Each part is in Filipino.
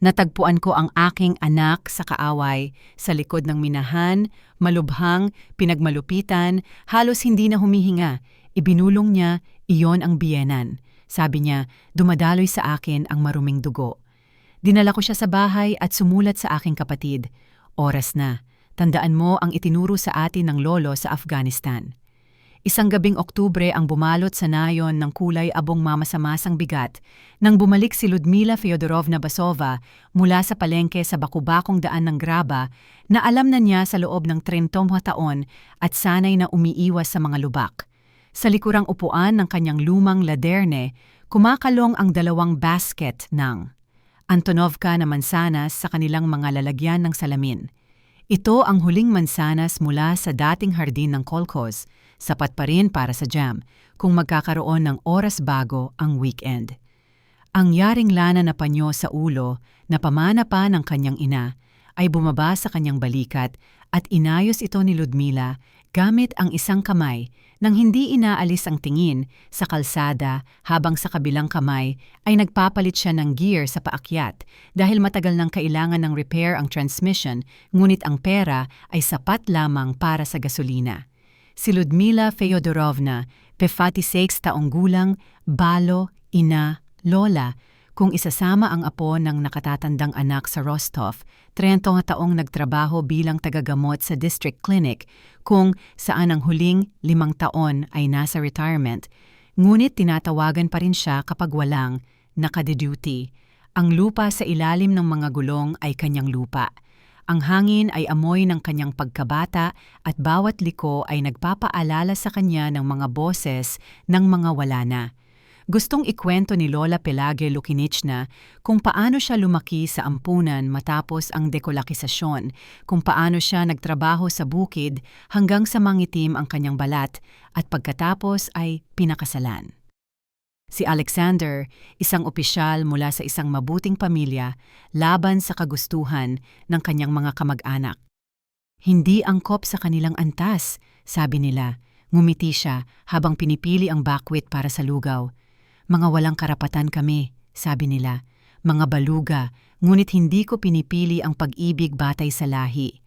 Natagpuan ko ang aking anak sa kaaway, sa likod ng minahan, malubhang, pinagmalupitan, halos hindi na humihinga. Ibinulong niya, iyon ang biyenan. Sabi niya, dumadaloy sa akin ang maruming dugo. Dinala ko siya sa bahay at sumulat sa aking kapatid. Oras na. Tandaan mo ang itinuro sa atin ng lolo sa Afghanistan. Isang gabing Oktubre ang bumalot sa nayon ng kulay abong mamasamasang bigat nang bumalik si Ludmila Feodorovna Basova mula sa palengke sa bakubakong daan ng Graba na alam na niya sa loob ng 30 taon at sanay na umiiwas sa mga lubak. Sa likurang upuan ng kanyang lumang laderne, kumakalong ang 2 basket ng Antonovka na mansanas sa kanilang mga lalagyan ng salamin. Ito ang huling mansanas mula sa dating hardin ng kolkhoz, sapat pa rin para sa jam kung magkakaroon ng oras bago ang weekend. Ang yaring lana na panyo sa ulo na pamana pa ng kanyang ina ay bumaba sa kanyang balikat at inayos ito ni Ludmila gamit ang isang kamay nang hindi inaalis ang tingin sa kalsada habang sa kabilang kamay ay nagpapalit siya ng gear sa paakyat dahil matagal nang kailangan ng repair ang transmission ngunit ang pera ay sapat lamang para sa gasolina. Si Ludmila Feodorovna, 56 taong gulang, balo, ina, lola, kung isasama ang apo ng nakatatandang anak sa Rostov, 30 taong nagtrabaho bilang tagagamot sa district clinic kung saan ang huling 5 taon ay nasa retirement, ngunit tinatawagan pa rin siya kapag walang nakadeduty. Ang lupa sa ilalim ng mga gulong ay kanyang lupa. Ang hangin ay amoy ng kanyang pagkabata at bawat liko ay nagpapaalala sa kanya ng mga boses ng mga wala na. Gustong ikwento ni Lola Pelage Lukinichna kung paano siya lumaki sa ampunan matapos ang dekolakisasyon, kung paano siya nagtrabaho sa bukid hanggang sa mangitim ang kanyang balat at pagkatapos ay pinakasalan. Si Alexander, isang opisyal mula sa isang mabuting pamilya, laban sa kagustuhan ng kanyang mga kamag-anak. Hindi angkop sa kanilang antas, sabi nila. Ngumiti siya habang pinipili ang bakwit para sa lugaw. Mga walang karapatan kami, sabi nila. Mga baluga, ngunit hindi ko pinipili ang pag-ibig batay sa lahi.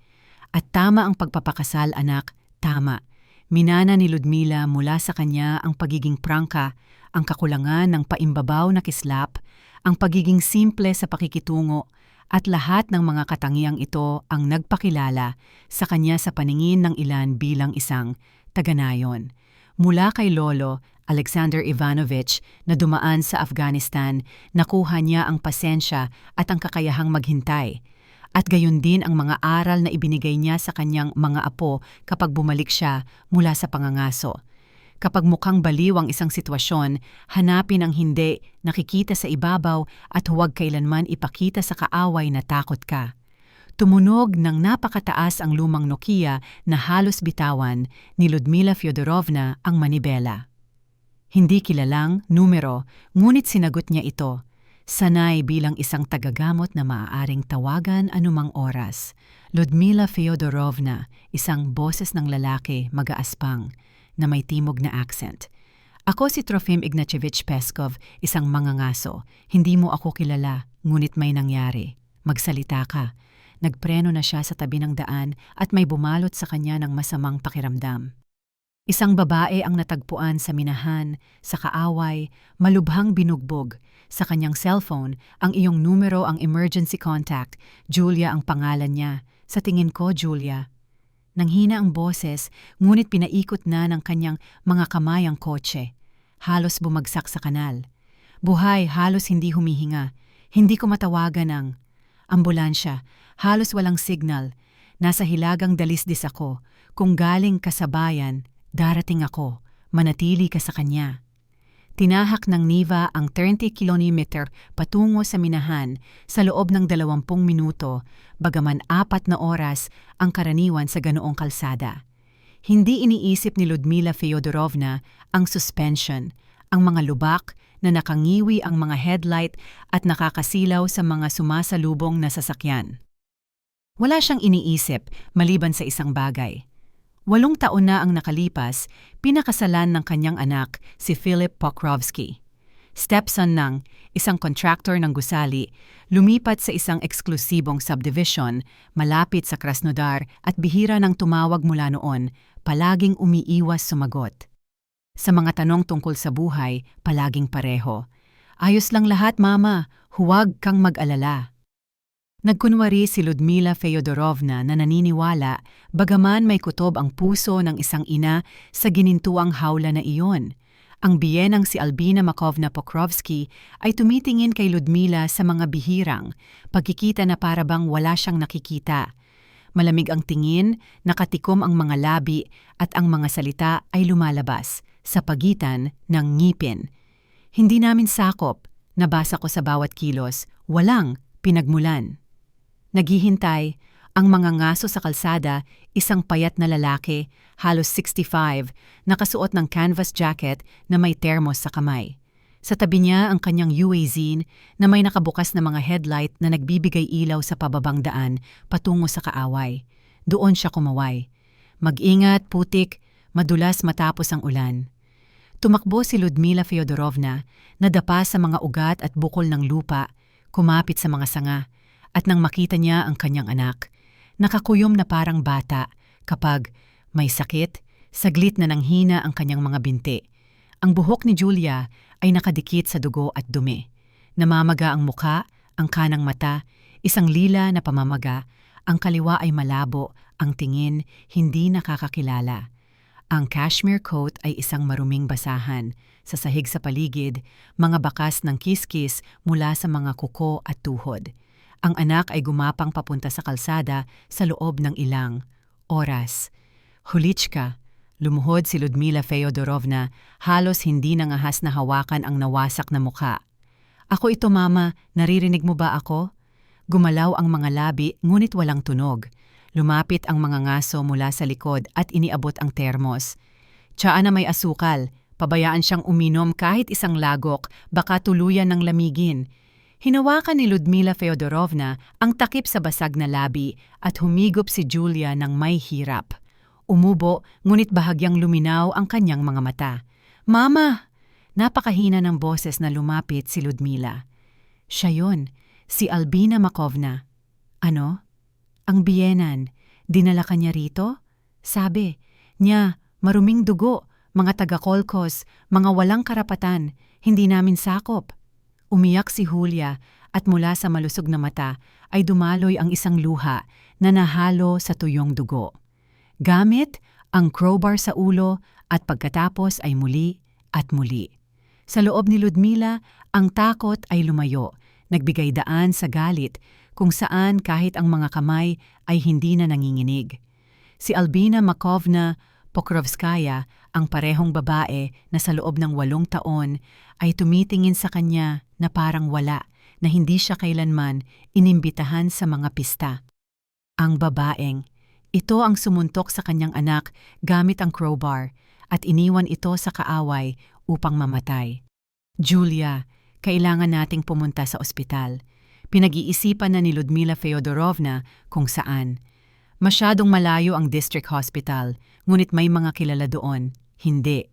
At tama ang pagpapakasal, anak, tama. Minana ni Ludmila mula sa kanya ang pagiging prangka, ang kakulangan ng paimbabaw na kislap, ang pagiging simple sa pakikitungo, at lahat ng mga katangiang ito ang nagpakilala sa kanya sa paningin ng ilan bilang isang taganayon. Mula kay Lolo Alexander Ivanovich na dumaan sa Afghanistan, nakuha niya ang pasensya at ang kakayahang maghintay. At gayon din ang mga aral na ibinigay niya sa kanyang mga apo kapag bumalik siya mula sa pangangaso. Kapag mukhang baliw ang isang sitwasyon, hanapin ang hindi nakikita sa ibabaw at huwag kailanman ipakita sa kaaway na takot ka. Tumunog ng napakataas ang lumang Nokia na halos bitawan ni Ludmila Feodorovna ang manibela. Hindi kilalang numero, ngunit sinagot niya ito. Sanay bilang isang tagagamot na maaaring tawagan anumang oras. Ludmila Feodorovna, isang boses ng lalaki mag-aaspang na may timog na accent. Ako si Trofim Ignatievich Peskov, isang mangangaso. Hindi mo ako kilala, ngunit may nangyari. Magsalita ka. Nagpreno na siya sa tabi ng daan at may bumalot sa kanya ng masamang pakiramdam. Isang babae ang natagpuan sa minahan, sa kaaway, malubhang binugbog. Sa kanyang cellphone, ang iyong numero ang emergency contact. Julia ang pangalan niya. Sa tingin ko, Julia. Nanghina ang boses, ngunit pinaikot na ng kanyang mga kamay ang kotse. Halos bumagsak sa kanal. Buhay, halos hindi humihinga. Hindi ko matawagan ang ambulansya. Halos walang signal. Nasa hilagang dalisdis ako. Kung galing ka sa bayan, darating ako, manatili ka sa kanya. Tinahak ng Niva ang 30 kilometer patungo sa minahan sa loob ng 20 minuto, bagaman 4 na oras ang karaniwan sa ganoong kalsada. Hindi iniisip ni Ludmila Feodorovna ang suspension, ang mga lubak na nakangiwi ang mga headlight at nakakasilaw sa mga sumasalubong na sasakyan. Wala siyang iniisip maliban sa isang bagay. 8 taon na ang nakalipas, pinakasalan ng kanyang anak si Philip Pokrovsky. stepson ng isang contractor ng gusali, lumipat sa isang eksklusibong subdivision malapit sa Krasnodar at bihira nang tumawag mula noon, palaging umiiwas sumagot. Sa mga tanong tungkol sa buhay, palaging pareho. Ayos lang lahat, mama. Huwag kang mag-alala. Nagkunwari si Ludmila Feodorovna na naniniwala bagaman may kutob ang puso ng isang ina sa ginintuang hawla na iyon. Ang biyenang si Albina Makovna Pokrovsky ay tumitingin kay Ludmila sa mga bihirang, pagkikita na parabang wala siyang nakikita. Malamig ang tingin, nakatikom ang mga labi at ang mga salita ay lumalabas sa pagitan ng ngipin. Hindi namin sakop, nabasa ko sa bawat kilos, walang pinagmulan. Naghihintay, ang mga ngaso sa kalsada, isang payat na lalaki, halos 65, nakasuot ng canvas jacket na may termos sa kamay. Sa tabi niya ang kanyang UAZ na may nakabukas na mga headlight na nagbibigay ilaw sa pababang daan patungo sa kaaway. Doon siya kumaway. Mag-ingat, putik, madulas matapos ang ulan. Tumakbo si Ludmila Feodorovna, nadapa sa mga ugat at bukol ng lupa, kumapit sa mga sanga, at nang makita niya ang kanyang anak, nakakuyom na parang bata kapag may sakit, saglit na nanghina ang kanyang mga binti. Ang buhok ni Julia ay nakadikit sa dugo at dumi. Namamaga ang muka, ang kanang mata, isang lila na pamamaga, ang kaliwa ay malabo, ang tingin hindi nakakakilala. Ang cashmere coat ay isang maruming basahan. Sa sahig sa paligid, mga bakas ng kiskis mula sa mga kuko at tuhod. Ang anak ay gumapang papunta sa kalsada sa loob ng ilang oras. Hulichka, lumuhod si Ludmila Feodorovna, halos hindi nangahas na hawakan ang nawasak na mukha. Ako ito, mama, naririnig mo ba ako? Gumalaw ang mga labi ngunit walang tunog. Lumapit ang mga ngaso mula sa likod at iniabot ang termos. Tsaa na may asukal, pabayaan siyang uminom kahit isang lagok, baka tuluyan ng lamigin. Hinawakan ni Ludmila Feodorovna ang takip sa basag na labi at humigop si Julia ng may hirap. Umubo, ngunit bahagyang luminaw ang kanyang mga mata. Mama! Napakahina ng boses na lumapit si Ludmila. Siya yun, si Albina Makovna. Ano? Ang biyenan. Dinala ka niya rito? Sabi niya, maruming dugo, mga taga-kolkos, mga walang karapatan, hindi namin sakop. Umiyak si Julia at mula sa malusog na mata ay dumaloy ang isang luha na nahalo sa tuyong dugo. Gamit ang crowbar sa ulo at pagkatapos ay muli at muli. Sa loob ni Ludmila, ang takot ay lumayo, nagbigay daan sa galit kung saan kahit ang mga kamay ay hindi na nanginginig. Si Albina Makovna Pokrovskaya, ang parehong babae na sa loob ng 8 taon, ay tumitingin sa kanya na parang wala, na hindi siya kailanman inimbitahan sa mga pista. Ang babaeng, ito ang sumuntok sa kanyang anak gamit ang crowbar at iniwan ito sa kaaway upang mamatay. Julia, kailangan nating pumunta sa ospital. Pinag-iisipan na ni Ludmila Feodorovna kung saan. Masyadong malayo ang district hospital, ngunit may mga kilala doon. Hindi.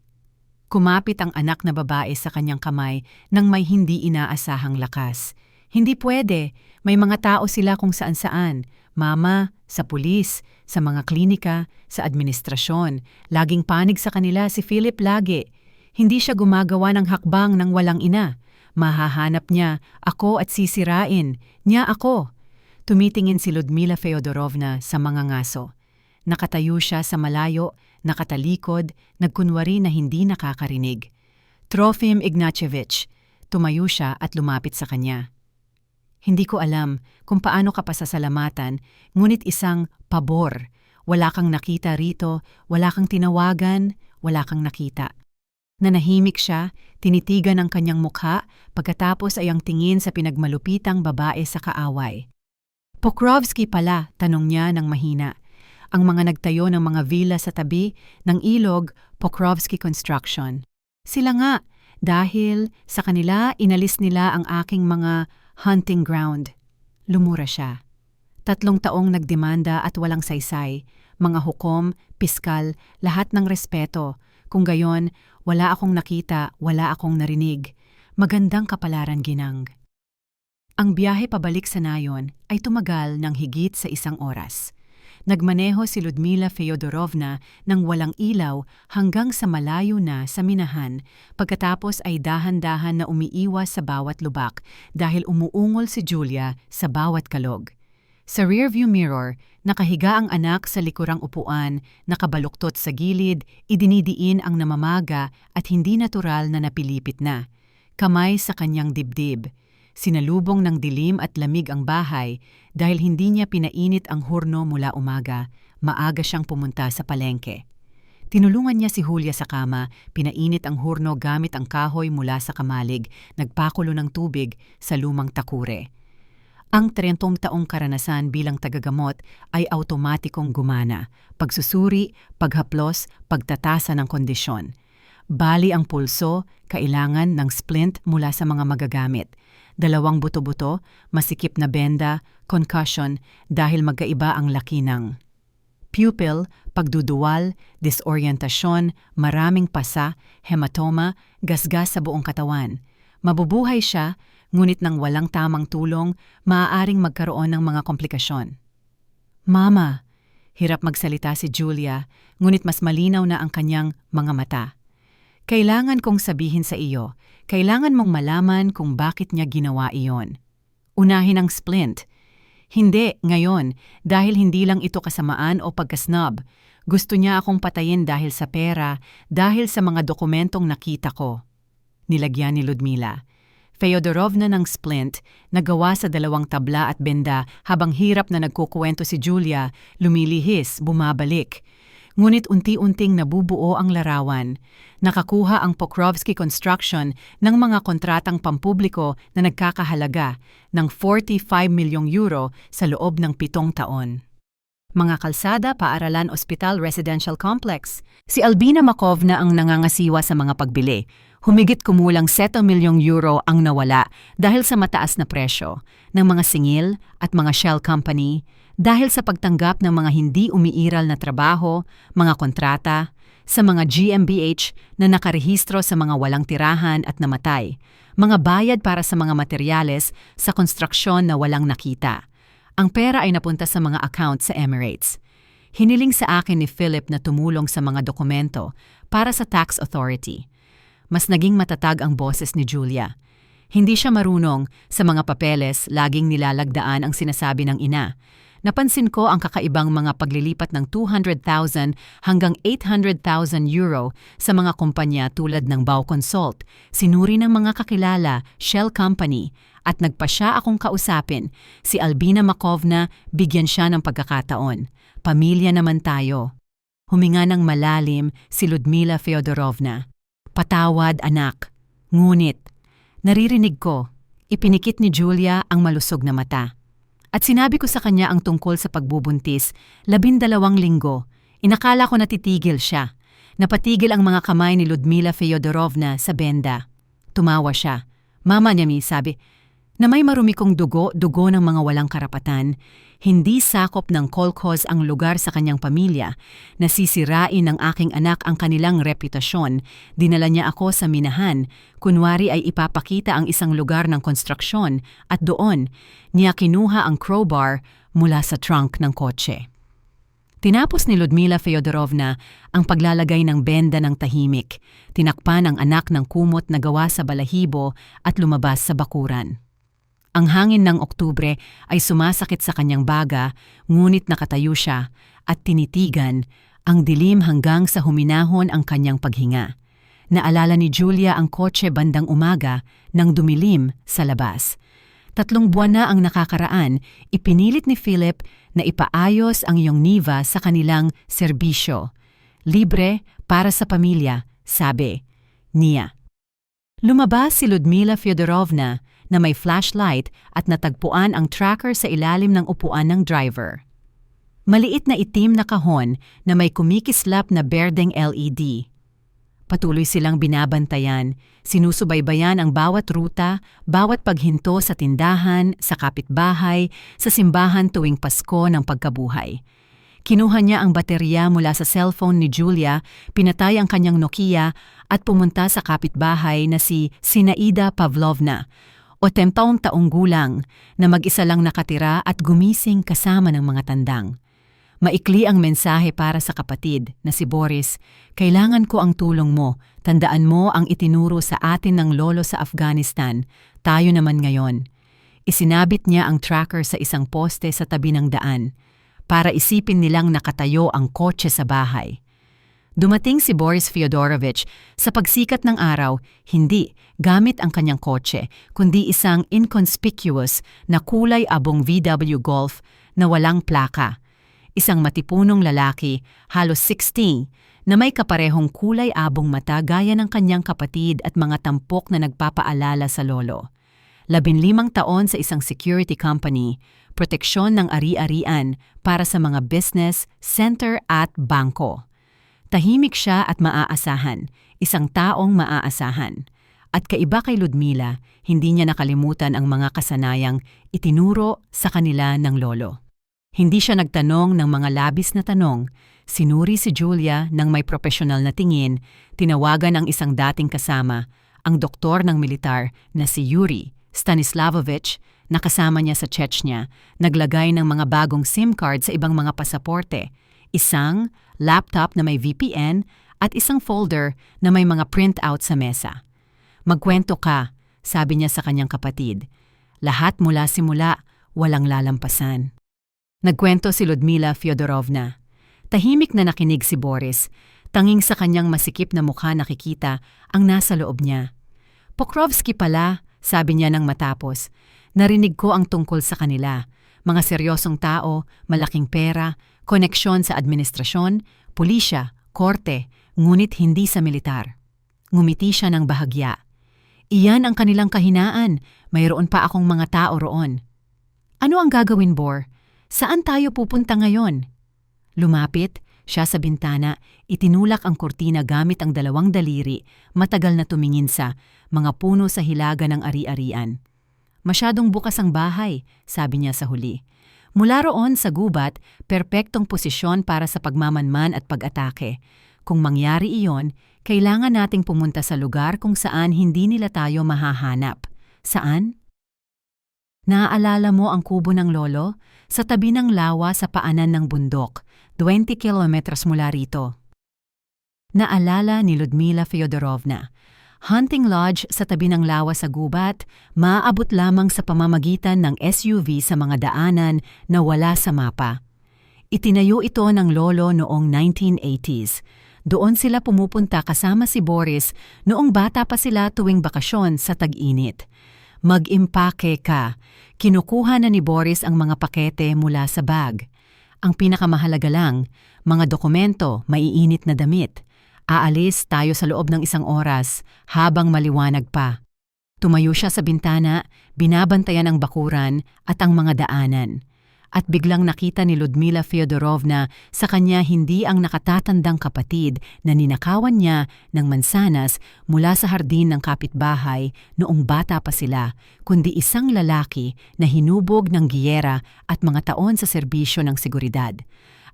Kumapit ang anak na babae sa kanyang kamay nang may hindi inaasahang lakas. Hindi pwede. May mga tao sila kung saan-saan. Mama, sa pulis, sa mga klinika, sa administrasyon. Laging panig sa kanila si Philip lagi. Hindi siya gumagawa ng hakbang ng walang ina. Mahahanap niya ako at sisirain niya ako. Tumitingin si Ludmila Feodorovna sa mga ngaso. Nakatayo siya sa malayo, nakatalikod, nagkunwari na hindi nakakarinig. Trofim Ignatievich, tumayo siya at lumapit sa kanya. Hindi ko alam kung paano ka pasasalamatan, ngunit isang pabor. Wala kang nakita rito, wala kang tinawagan, wala kang nakita. Nanahimik siya, tinitigan ang kanyang mukha, pagkatapos ay ang tingin sa pinagmalupitang babae sa kaaway. Pokrovsky pala, tanong niya ng mahina. Ang mga nagtayo ng mga villa sa tabi ng ilog, Pokrovsky Construction. Sila nga, dahil sa kanila inalis nila ang aking mga hunting ground. Lumura siya. 3 taong nagdemanda at walang saysay, mga hukom, piskal, lahat ng respeto. Kung gayon, wala akong nakita, wala akong narinig. Magandang kapalaran, Ginang. Ang biyahe pabalik sa nayon ay tumagal ng higit sa 1 oras. Nagmaneho si Ludmila Feodorovna ng walang ilaw hanggang sa malayo na sa minahan, pagkatapos ay dahan-dahan na umiiwas sa bawat lubak dahil umuungol si Julia sa bawat kalog. Sa rearview mirror, nakahiga ang anak sa likurang upuan, nakabaluktot sa gilid, idinidiin ang namamaga at hindi natural na napilipit na. Kamay sa kanyang dibdib. Sinalubong ng dilim at lamig ang bahay dahil hindi niya pinainit ang hurno mula umaga, maaga siyang pumunta sa palengke. Tinulungan niya si Julia sa kama, pinainit ang hurno gamit ang kahoy mula sa kamalig, nagpakulo ng tubig sa lumang takure. Ang 30 taong karanasan bilang tagagamot ay automatikong gumana, pagsusuri, paghaplos, pagtatasa ng kondisyon. Bali ang pulso, kailangan ng splint mula sa mga magagamit. 2 buto-buto, masikip na benda, concussion dahil magkaiba ang laki ng pupil, pagduduwal, disorientasyon, maraming pasa, hematoma, gasgas sa buong katawan. Mabubuhay siya, ngunit nang walang tamang tulong, maaaring magkaroon ng mga komplikasyon. Mama, hirap magsalita si Julia, ngunit mas malinaw na ang kanyang mga mata. Kailangan kong sabihin sa iyo, kailangan mong malaman kung bakit niya ginawa iyon. Unahin ang splint. Hindi, ngayon, dahil hindi lang ito kasamaan o pagkasnob. Gusto niya akong patayin dahil sa pera, dahil sa mga dokumentong nakita ko. Nilagyan ni Ludmila. Feodorovna ng splint, nagawa sa 2 tabla at benda habang hirap na nagkukuwento si Julia, lumilihis, bumabalik. Ngunit unti-unting nabubuo ang larawan. Nakakuha ang Pokrovsky Construction ng mga kontratang pampubliko na nagkakahalaga ng 45 milyong euro sa loob ng 7 taon. Mga kalsada, paaralan, ospital, residential complex. Si Albina Makovna ang nangangasiwa sa mga pagbili. Humigit kumulang 7 milyong euro ang nawala dahil sa mataas na presyo ng mga singil at mga shell company, dahil sa pagtanggap ng mga hindi umiiral na trabaho, mga kontrata, sa mga GmbH na nakarehistro sa mga walang tirahan at namatay, mga bayad para sa mga materyales sa konstruksyon na walang nakita. Ang pera ay napunta sa mga account sa Emirates. Hiniling sa akin ni Philip na tumulong sa mga dokumento para sa tax authority. Mas naging matatag ang boses ni Julia. Hindi siya marunong sa mga papeles, laging nilalagdaan ang sinasabi ng ina. Napansin ko ang kakaibang mga paglilipat ng 200,000 hanggang 800,000 euro sa mga kumpanya tulad ng Bauconsult, sinuri ng mga kakilala, Shell Company, at nagpa siya akong kausapin, si Albina Makovna, bigyan siya ng pagkakataon. Pamilya naman tayo. Huminga ng malalim si Ludmila Feodorovna. Patawad, anak. Ngunit, naririnig ko, ipinikit ni Julia ang malusog na mata. At sinabi ko sa kanya ang tungkol sa pagbubuntis, 12 linggo. Inakala ko natitigil siya. Napatigil ang mga kamay ni Ludmila Feodorovna sa benda. Tumawa siya. Mama niya, sabi, na may marumi kong dugo ng mga walang karapatan. Hindi sakop ng kolkhoz ang lugar sa kanyang pamilya. Nasisirain ng aking anak ang kanilang reputasyon. Dinala niya ako sa minahan. Kunwari ay ipapakita ang isang lugar ng konstruksyon at doon niya kinuha ang crowbar mula sa trunk ng kotse. Tinapos ni Ludmila Feodorovna ang paglalagay ng benda ng tahimik. Tinakpan ang anak ng kumot na gawa sa balahibo at lumabas sa bakuran. Ang hangin ng Oktubre ay sumasakit sa kanyang baga, ngunit nakatayo siya at tinitigan ang dilim hanggang sa huminahon ang kanyang paghinga. Naalala ni Julia ang kotse bandang umaga nang dumilim sa labas. 3 buwan na ang nakakaraan, ipinilit ni Philip na ipaayos ang iyong Niva sa kanilang serbisyo. Libre para sa pamilya, sabi niya. Lumabas si Ludmila Feodorovna na may flashlight at natagpuan ang tracker sa ilalim ng upuan ng driver. Maliit na itim na kahon na may kumikislap na berdeng LED. Patuloy silang binabantayan, sinusubaybayan ang bawat ruta, bawat paghinto sa tindahan, sa kapitbahay, sa simbahan tuwing Pasko ng pagkabuhay. Kinuha niya ang baterya mula sa cellphone ni Julia, pinatay ang kanyang Nokia at pumunta sa kapitbahay na si Sinaida Pavlovna, 80 taong gulang, na mag-isa lang nakatira at gumising kasama ng mga tandang. Maikli ang mensahe para sa kapatid na si Boris, "Kailangan ko ang tulong mo. Tandaan mo ang itinuro sa atin ng lolo sa Afghanistan. Tayo naman ngayon." Isinabit niya ang tracker sa isang poste sa tabi ng daan para isipin nilang nakatayo ang kotse sa bahay. Dumating si Boris Fyodorovich sa pagsikat ng araw, hindi gamit ang kanyang kotse, kundi isang inconspicuous na kulay abong VW Golf na walang plaka. Isang matipunong lalaki, halos 60, na may kaparehong kulay abong mata gaya ng kanyang kapatid at mga tampok na nagpapaalala sa lolo. 15 taon sa isang security company, proteksyon ng ari-arian para sa mga business, center at bangko. Tahimik siya at maaasahan, isang taong maaasahan. At kaiba kay Ludmila, hindi niya nakalimutan ang mga kasanayang itinuro sa kanila ng lolo. Hindi siya nagtanong ng mga labis na tanong. Sinuri si Julia ng may profesional na tingin, tinawagan ang isang dating kasama, ang doktor ng militar na si Yuri Stanislavovich, na kasama niya sa Chechnya, naglagay ng mga bagong SIM card sa ibang mga pasaporte, isang laptop na may VPN at isang folder na may mga printout sa mesa. "Magkwento ka," sabi niya sa kanyang kapatid. "Lahat mula simula, walang lalampasan." Nagkwento si Ludmila Fyodorovna. Tahimik na nakinig si Boris, tanging sa kanyang masikip na mukha nakikita ang nasa loob niya. "Pokrovsky pala," sabi niya nang matapos. "Narinig ko ang tungkol sa kanila. Mga seryosong tao, malaking pera, koneksyon sa administrasyon, pulisya, korte, ngunit hindi sa militar." Ngumiti siya ng bahagya. "Iyan ang kanilang kahinaan. Mayroon pa akong mga tao roon." "Ano ang gagawin, Bor? Saan tayo pupunta ngayon?" Lumapit siya sa bintana, itinulak ang kurtina gamit ang 2 daliri, matagal na tumingin sa mga puno sa hilaga ng ari-arian. "Masyadong bukas ang bahay," sabi niya sa huli. "Mula roon sa gubat, perpektong posisyon para sa pagmamanman at pag-atake. Kung mangyari iyon, kailangan nating pumunta sa lugar kung saan hindi nila tayo mahahanap." "Saan?" "Naaalala mo ang kubo ng lolo? Sa tabi ng lawa sa paanan ng bundok, 20 kilometers mula rito." Naalala ni Ludmila Fyodorovna. Hunting lodge sa tabi ng lawa sa gubat, maaabot lamang sa pamamagitan ng SUV sa mga daanan na wala sa mapa. Itinayo ito ng lolo noong 1980s. Doon sila pumupunta kasama si Boris noong bata pa sila tuwing bakasyon sa tag-init. Mag-impake ka. Kinukuha na ni Boris ang mga pakete mula sa bag. Ang pinakamahalaga lang, mga dokumento, maiinit na damit. Aalis tayo sa loob ng 1 oras habang maliwanag pa. Tumayo siya sa bintana, binabantayan ang bakuran at ang mga daanan. At biglang nakita ni Ludmila Fyodorovna sa kanya hindi ang nakatatandang kapatid na ninakawan niya ng mansanas mula sa hardin ng kapitbahay noong bata pa sila, kundi isang lalaki na hinubog ng giyera at mga taon sa serbisyo ng seguridad.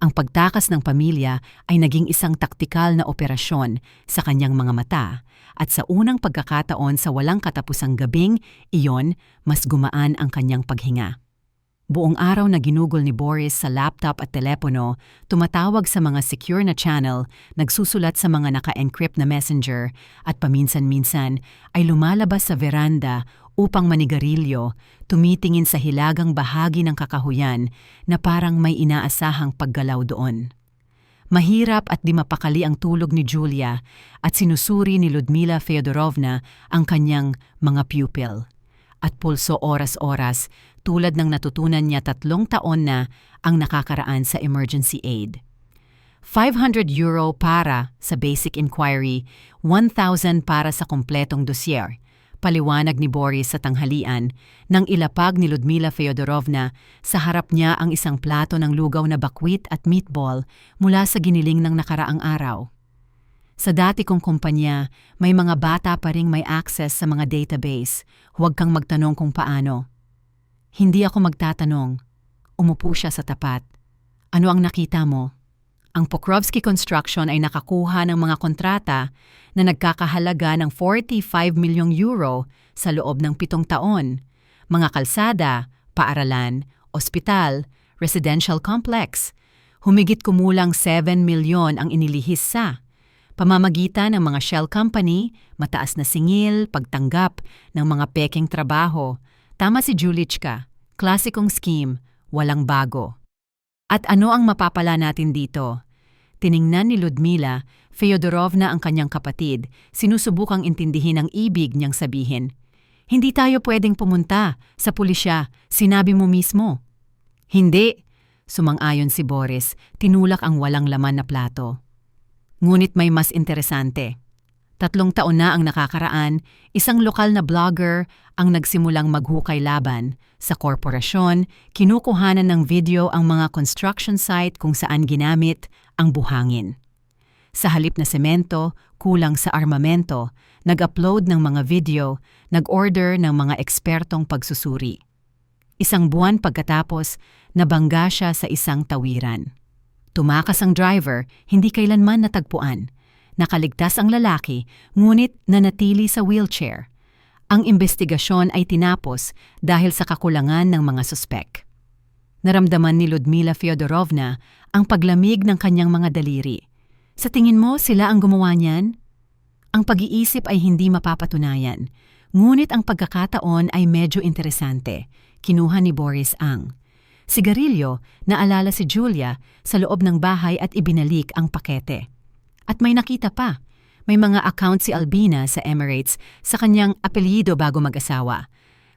Ang pagtakas ng pamilya ay naging isang taktikal na operasyon sa kanyang mga mata, at sa unang pagkakataon sa walang katapusang gabing, iyon mas gumaan ang kanyang paghinga. Buong araw na ginugol ni Boris sa laptop at telepono, tumatawag sa mga secure na channel, nagsusulat sa mga naka-encrypt na messenger, at paminsan-minsan ay lumalabas sa veranda upang manigarilyo, tumitingin sa hilagang bahagi ng kakahuyan na parang may inaasahang paggalaw doon. Mahirap at di mapakali ang tulog ni Julia at sinusuri ni Ludmila Fyodorovna ang kanyang mga pupil. At pulso oras-oras, tulad ng natutunan niya 3 taon na ang nakakaraan sa emergency aid. €500 para sa basic inquiry, 1,000 para sa kompletong dossier. Paliwanag ni Boris sa tanghalian nang ilapag ni Ludmila Fyodorovna sa harap niya ang isang plato ng lugaw na bakwit at meatball mula sa giniling ng nakaraang araw. "Sa dati kong kumpanya, may mga bata pa ring may access sa mga database. Huwag kang magtanong kung paano." "Hindi ako magtatanong." Umupo siya sa tapat. Ano ang nakita mo? Ang Pokrovsky Construction ay nakakuha ng mga kontrata na nagkakahalaga ng 45 milyong euro sa loob ng 7 taon. Mga kalsada, paaralan, ospital, residential complex. Humigit kumulang 7 milyon ang inilihis sa pamamagitan ng mga shell company, mataas na singil, pagtanggap ng mga pekeng trabaho. Tama si Julichka, klasikong scheme, walang bago. At ano ang mapapala natin dito? Tiningnan ni Ludmila Feodorovna ang kanyang kapatid, sinusubukang intindihin ang ibig niyang sabihin. Hindi tayo pwedeng pumunta sa pulisya, sinabi mo mismo. Hindi, sumang-ayon si Boris, tinulak ang walang laman na plato. Ngunit may mas interesante. 3 taon na ang nakakaraan, isang lokal na blogger ang nagsimulang maghukay laban. Sa korporasyon, kinukuhanan ng video ang mga construction site kung saan ginamit ang buhangin. Sa halip na semento, kulang sa armamento, nag-upload ng mga video, nag-order ng mga ekspertong pagsusuri. 1 buwan pagkatapos, nabangga siya sa isang tawiran. Tumakas ang driver, hindi kailanman natagpuan. Nakaligtas ang lalaki, ngunit nanatili sa wheelchair. Ang investigasyon ay tinapos dahil sa kakulangan ng mga suspek. Naramdaman ni Ludmila Feodorovna ang paglamig ng kanyang mga daliri. Sa tingin mo sila ang gumawa niyan? Ang pag-iisip ay hindi mapapatunayan, ngunit ang pagkakataon ay medyo interesante. Kinuha ni Boris ang sigarilyo, naalala si Julia sa loob ng bahay at ibinalik ang pakete. At may nakita pa, may mga account si Albina sa Emirates sa kanyang apelyido bago mag-asawa.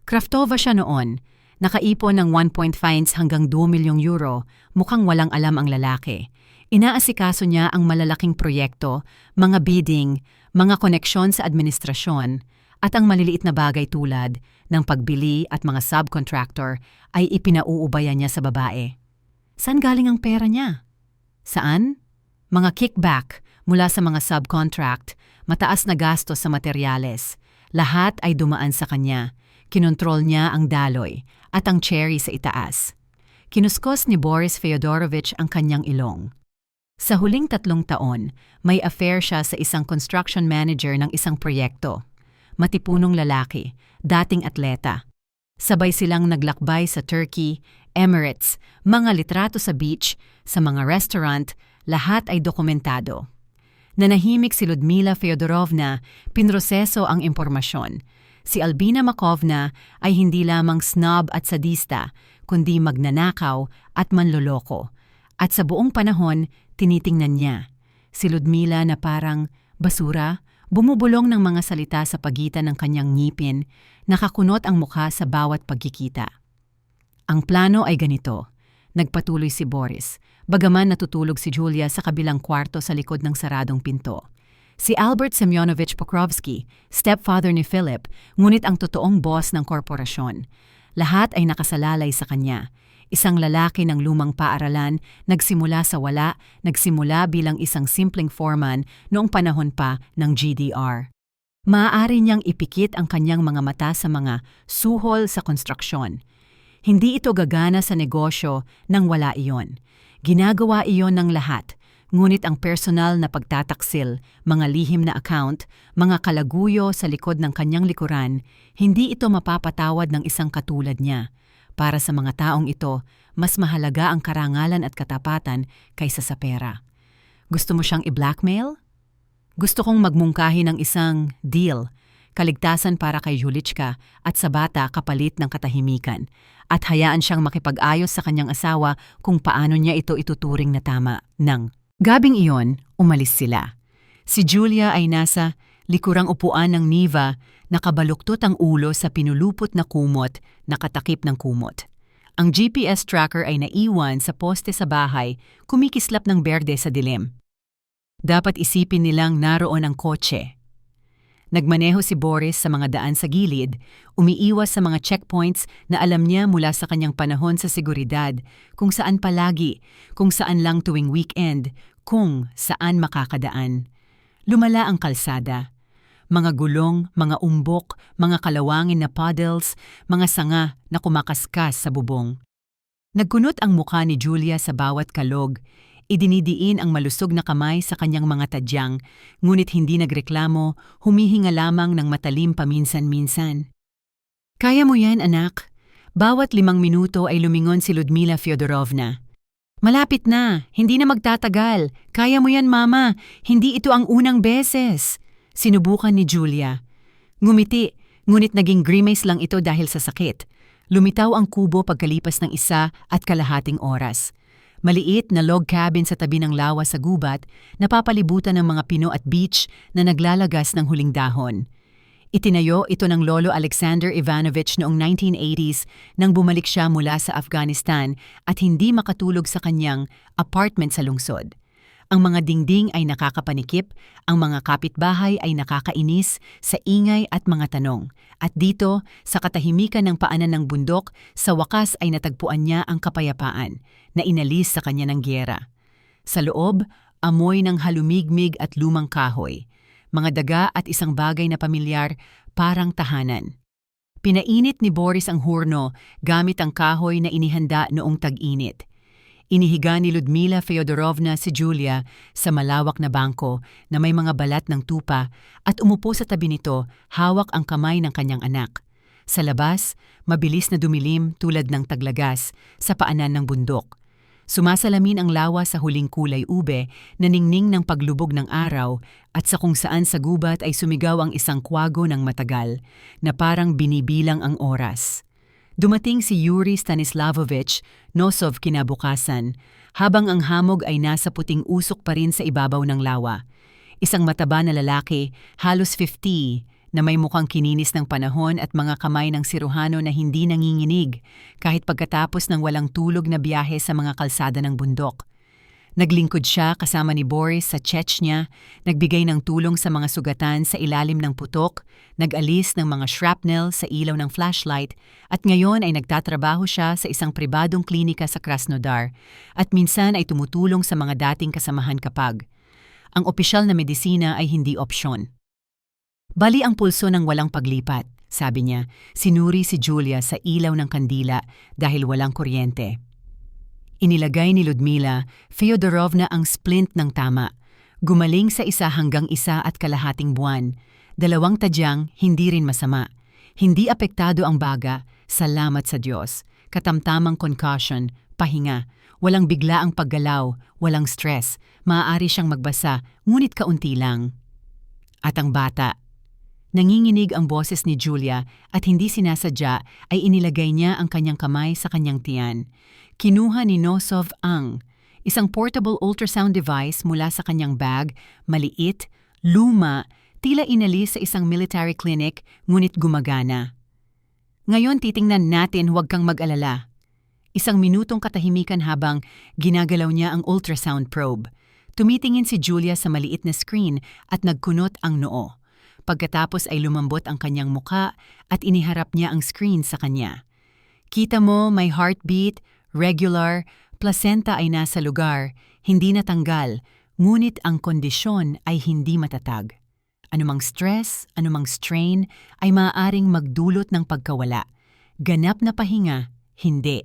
Kraftova siya noon, nakaipon ng 1.5 hanggang 2 milyong euro, mukhang walang alam ang lalaki. Inaasikaso niya ang malalaking proyekto, mga bidding, mga koneksyon sa administrasyon, at ang maliliit na bagay tulad ng pagbili at mga subcontractor ay ipinauubayan niya sa babae. Saan galing ang pera niya? Saan? Mga kickback mula sa mga subcontract, mataas na gastos sa materyales. Lahat ay dumaan sa kanya. Kinontrol niya ang daloy at ang cherry sa itaas. Kinuskos ni Boris Feodorovich ang kanyang ilong. Sa huling 3 taon, may affair siya sa isang construction manager ng isang proyekto. Matipunong lalaki, dating atleta. Sabay silang naglakbay sa Turkey, Emirates, mga litrato sa beach, sa mga restaurant, lahat ay dokumentado. Nanahimik si Ludmila Feodorovna, pinroseso ang impormasyon. Si Albina Makovna ay hindi lamang snob at sadista, kundi magnanakaw at manloloko. At sa buong panahon, tinitingnan niya. Si Ludmila na parang basura, bumubulong ng mga salita sa pagitan ng kanyang ngipin, nakakunot ang mukha sa bawat pagkikita. Ang plano ay ganito. Nagpatuloy si Boris, bagaman natutulog si Julia sa kabilang kwarto sa likod ng saradong pinto. Si Albert Semyonovich Pokrovsky, stepfather ni Philip, ngunit ang totoong boss ng korporasyon. Lahat ay nakasalalay sa kanya. Isang lalaki ng lumang paaralan, nagsimula sa wala, nagsimula bilang isang simpleng foreman noong panahon pa ng GDR. Maaari niyang ipikit ang kanyang mga mata sa mga suhol sa konstruksyon. Hindi ito gagana sa negosyo nang wala iyon. Ginagawa iyon ng lahat, ngunit ang personal na pagtataksil, mga lihim na account, mga kalaguyo sa likod ng kanyang likuran, hindi ito mapapatawad ng isang katulad niya. Para sa mga taong ito, mas mahalaga ang karangalan at katapatan kaysa sa pera. Gusto mo siyang i-blackmail? Gusto kong magmungkahi ng isang deal, kaligtasan para kay Julichka at sa bata kapalit ng katahimikan, at hayaan siyang makipag-ayos sa kanyang asawa kung paano niya ito ituturing na tama. Nang gabing iyon, umalis sila. Si Julia ay nasa likurang upuan ng Niva, nakabaluktot ang ulo sa pinulupot na kumot, nakatakip ng kumot. Ang GPS tracker ay naiwan sa poste sa bahay, kumikislap ng berde sa dilim. Dapat isipin nilang naroon ang kotse. Nagmaneho si Boris sa mga daan sa gilid, umiiwas sa mga checkpoints na alam niya mula sa kanyang panahon sa seguridad, kung saan palagi, kung saan lang tuwing weekend, kung saan makakadaan. Lumala ang kalsada. Mga gulong, mga umbok, mga kalawangin na puddles, mga sanga na kumakaskas sa bubong. Nagkunot ang mukha ni Julia sa bawat kalog. Idinidiin ang malusog na kamay sa kanyang mga tadyang, ngunit hindi nagreklamo, humihinga lamang ng matalim paminsan-minsan. Kaya mo yan, anak. Bawat 5 minuto ay lumingon si Ludmila Fyodorovna. Malapit na, hindi na magtatagal. Kaya mo yan, mama. Hindi ito ang unang beses. Sinubukan ni Julia. Ngumiti, ngunit naging grimace lang ito dahil sa sakit. Lumitaw ang kubo pagkalipas ng 1.5 oras. Maliit na log cabin sa tabi ng lawa sa gubat, napapalibutan ng mga pino at beach na naglalagas ng huling dahon. Itinayo ito ng Lolo Alexander Ivanovich noong 1980s nang bumalik siya mula sa Afghanistan at hindi makatulog sa kanyang apartment sa lungsod. Ang mga dingding ay nakakapanikip, ang mga kapitbahay ay nakakainis sa ingay at mga tanong. At dito, sa katahimikan ng paanan ng bundok, sa wakas ay natagpuan niya ang kapayapaan na inalis sa kanya ng gyera. Sa loob, amoy ng halumigmig at lumang kahoy, mga daga at isang bagay na pamilyar, parang tahanan. Pinainit ni Boris ang hurno gamit ang kahoy na inihanda noong tag-init. Inihiga ni Ludmila Fyodorovna si Julia sa malawak na bangko na may mga balat ng tupa at umupo sa tabi nito, hawak ang kamay ng kanyang anak. Sa labas, mabilis na dumilim tulad ng taglagas sa paanan ng bundok. Sumasalamin ang lawa sa huling kulay ube na ningning ng paglubog ng araw at sa kung saan sa gubat ay sumigaw ang isang kwago ng matagal na parang binibilang ang oras. Dumating si Yuri Stanislavovich Nosov kinabukasan, habang ang hamog ay nasa puting usok pa rin sa ibabaw ng lawa. Isang mataba na lalaki, halos 50, na may mukhang kininis ng panahon at mga kamay ng siruhano na hindi nanginginig, kahit pagkatapos ng walang tulog na biyahe sa mga kalsada ng bundok. Naglingkod siya kasama ni Boris sa Chechnya, nagbigay ng tulong sa mga sugatan sa ilalim ng putok, nag-alis ng mga shrapnel sa ilaw ng flashlight, at ngayon ay nagtatrabaho siya sa isang pribadong klinika sa Krasnodar, at minsan ay tumutulong sa mga dating kasamahan kapag ang opisyal na medisina ay hindi opsyon. Bali ang pulso ng walang paglipat, sabi niya, sinuri si Julia sa ilaw ng kandila dahil walang kuryente. Inilagay ni Ludmila Fyodorovna ang splint ng tama. Gumaling sa 1.5 buwan. 2 tadyang, hindi rin masama. Hindi apektado ang baga, salamat sa Diyos. Katamtamang concussion, pahinga. Walang bigla ang paggalaw, walang stress. Maaari siyang magbasa, ngunit kaunti lang. At ang bata. Nanginginig ang boses ni Julia at hindi sinasadya ay inilagay niya ang kanyang kamay sa kanyang tiyan. Kinuha ni Nosov isang portable ultrasound device mula sa kanyang bag, maliit, luma, tila inalis sa isang military clinic, ngunit gumagana. Ngayon titingnan natin, huwag kang mag-alala. 1 minutong katahimikan habang ginagalaw niya ang ultrasound probe. Tumitingin si Julia sa maliit na screen at nagkunot ang noo. Pagkatapos ay lumambot ang kanyang muka at iniharap niya ang screen sa kanya. Kita mo, may heartbeat, regular, placenta ay nasa lugar, hindi natanggal, ngunit ang kondisyon ay hindi matatag. Anumang stress, anumang strain ay maaaring magdulot ng pagkawala. Ganap na pahinga, hindi.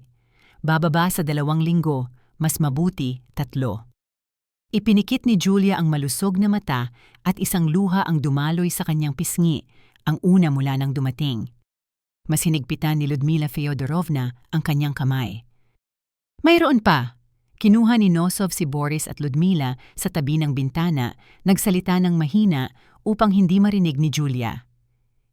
Bababa sa 2 linggo, mas mabuti 3. Ipinikit ni Julia ang malusog na mata at isang luha ang dumaloy sa kanyang pisngi, ang una mula nang dumating. Mas hinigpitan ni Ludmila Fyodorovna ang kanyang kamay. Mayroon pa. Kinuha ni Nosov si Boris at Ludmila sa tabi ng bintana, nagsalita ng mahina upang hindi marinig ni Julia.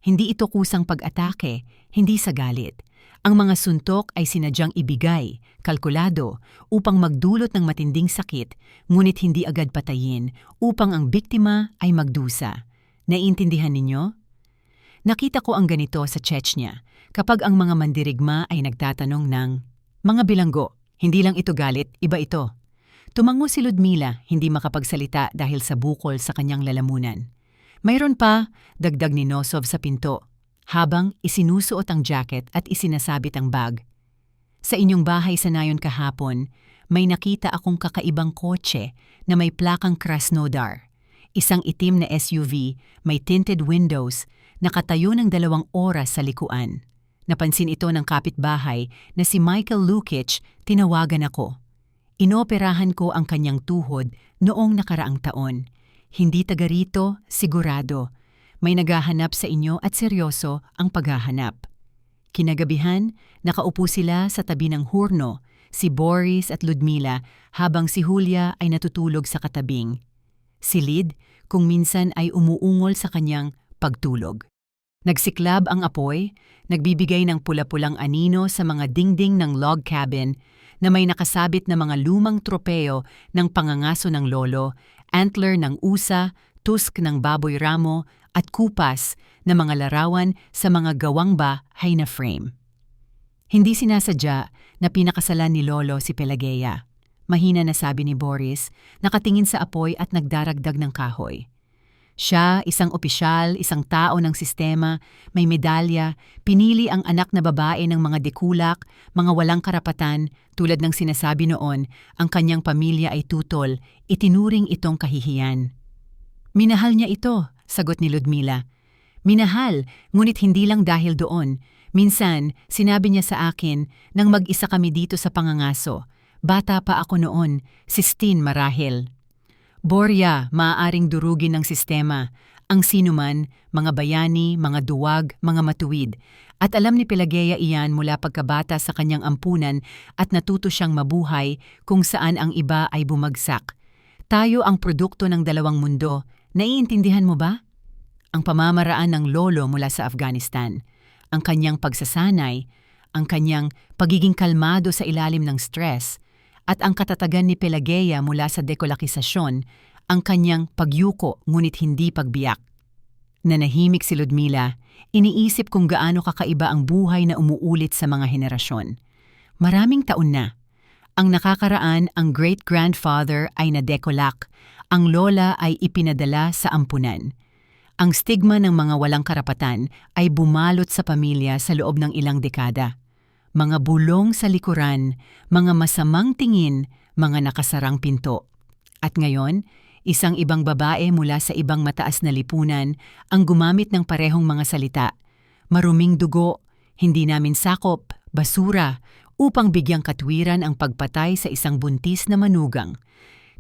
Hindi ito kusang pag-atake, hindi sa galit. Ang mga suntok ay sinadyang ibigay, kalkulado, upang magdulot ng matinding sakit, ngunit hindi agad patayin, upang ang biktima ay magdusa. Naiintindihan ninyo? Nakita ko ang ganito sa Chechnya, kapag ang mga mandirigma ay nagtatanong ng mga bilanggo. Hindi lang ito galit, iba ito. Tumango si Ludmila, hindi makapagsalita dahil sa bukol sa kanyang lalamunan. Mayroon pa, dagdag ni Nosov sa pinto, habang isinusuot ang jacket at isinasabit ang bag. Sa inyong bahay sa nayon kahapon, may nakita akong kakaibang kotse na may plakang Krasnodar. Isang itim na SUV, may tinted windows, nakatayo ng 2 oras sa likuan. Napansin ito ng kapitbahay na si Michael Lukic, tinawagan ako. Inoperahan ko ang kanyang tuhod noong nakaraang taon. Hindi taga rito, sigurado. May naghahanap sa inyo at seryoso ang paghahanap. Kinagabihan, nakaupo sila sa tabi ng hurno, si Boris at Ludmila, habang si Julia ay natutulog sa katabing. Si Lid, kung minsan ay umuungol sa kanyang pagtulog. Nagsiklab ang apoy, nagbibigay ng pula-pulang anino sa mga dingding ng log cabin na may nakasabit na mga lumang tropeo ng pangangaso ng lolo, antler ng usa, tusk ng baboy ramo, at kupas na mga larawan sa mga gawang bahay na frame. Hindi sinasadya na pinakasalan ni Lolo si Pelageya. Mahina na sabi ni Boris, nakatingin sa apoy at nagdaragdag ng kahoy. Siya, isang opisyal, isang tao ng sistema, may medalya, pinili ang anak na babae ng mga dekulak, mga walang karapatan, tulad ng sinasabi noon, ang kanyang pamilya ay tutol, itinuring itong kahihiyan. Minahal niya ito, sagot ni Ludmila. Minahal, ngunit hindi lang dahil doon. Minsan, sinabi niya sa akin nang mag-isa kami dito sa pangangaso. Bata pa ako noon, 16 marahil. Borya, maaaring durugin ng sistema. Ang sinuman, mga bayani, mga duwag, mga matuwid. At alam ni Pelageya iyan mula pagkabata sa kanyang ampunan at natuto siyang mabuhay kung saan ang iba ay bumagsak. Tayo ang produkto ng dalawang mundo. Naiintindihan mo ba? Ang pamamaraan ng lolo mula sa Afghanistan, ang kanyang pagsasanay, ang kanyang pagiging kalmado sa ilalim ng stress, at ang katatagan ni Pelageya mula sa dekolakisasyon, ang kanyang pagyuko ngunit hindi pagbiyak. Nanahimik si Ludmila, iniisip kung gaano kakaiba ang buhay na umuulit sa mga henerasyon. Maraming taon na. Ang nakakaraan, ang great-grandfather ay nadekolak, ang lola ay ipinadala sa ampunan. Ang stigma ng mga walang karapatan ay bumalot sa pamilya sa loob ng ilang dekada. Mga bulong sa likuran, mga masamang tingin, mga nakasarang pinto. At ngayon, isang ibang babae mula sa ibang mataas na lipunan ang gumamit ng parehong mga salita. Maruming dugo, hindi namin sakop, basura, upang bigyang katwiran ang pagpatay sa isang buntis na manugang.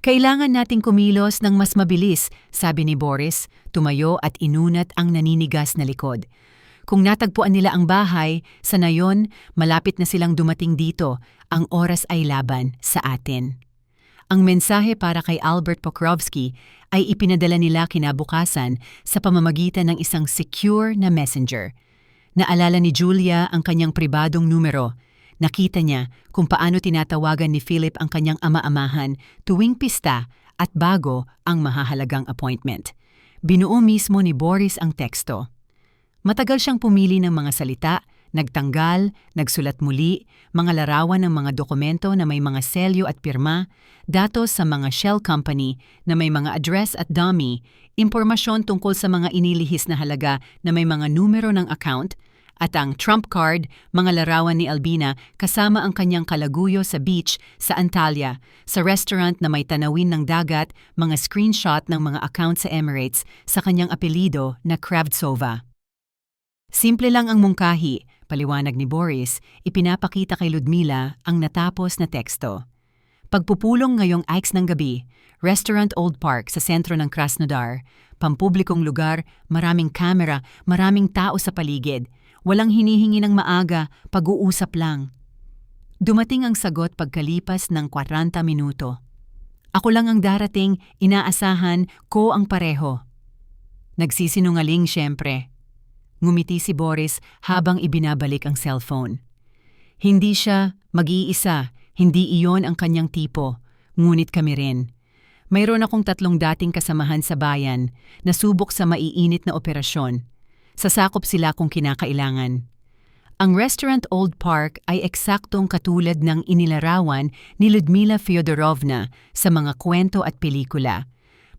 Kailangan nating kumilos ng mas mabilis, sabi ni Boris, tumayo at inunat ang naninigas na likod. Kung natagpuan nila ang bahay, sa nayon, malapit na silang dumating dito, ang oras ay laban sa atin. Ang mensahe para kay Albert Pokrovsky ay ipinadala nila kinabukasan sa pamamagitan ng isang secure na messenger. Naalala ni Julia ang kanyang pribadong numero. Nakita niya kung paano tinatawagan ni Philip ang kanyang ama-amahan tuwing pista at bago ang mahahalagang appointment. Binuo mismo ni Boris ang teksto. Matagal siyang pumili ng mga salita, nagtanggal, nagsulat muli, mga larawan ng mga dokumento na may mga selyo at pirma, datos sa mga shell company na may mga address at dummy, impormasyon tungkol sa mga inilihis na halaga na may mga numero ng account, at ang trump card, mga larawan ni Albina kasama ang kanyang kalaguyo sa beach sa Antalya, sa restaurant na may tanawin ng dagat, mga screenshot ng mga account sa Emirates sa kanyang apelido na Kravtsova. Simple lang ang mungkahi, paliwanag ni Boris, ipinapakita kay Ludmila ang natapos na teksto. Pagpupulong ngayong Aix ng gabi, Restaurant Old Park sa sentro ng Krasnodar, pampublikong lugar, maraming kamera, maraming tao sa paligid. Walang hinihingi ng maaga, pag-uusap lang. Dumating ang sagot pagkalipas ng 40 minuto. Ako lang ang darating, inaasahan ko ang pareho. Nagsisinungaling siyempre. Ngumiti si Boris habang ibinabalik ang cellphone. Hindi siya mag-iisa, hindi iyon ang kanyang tipo, ngunit kami rin. Mayroon akong 3 dating kasamahan sa bayan, nasubok sa maiinit na operasyon. Sasakop sila kung kinakailangan. Ang Restaurant Old Park ay eksaktong katulad ng inilarawan ni Ludmila Fyodorovna sa mga kwento at pelikula.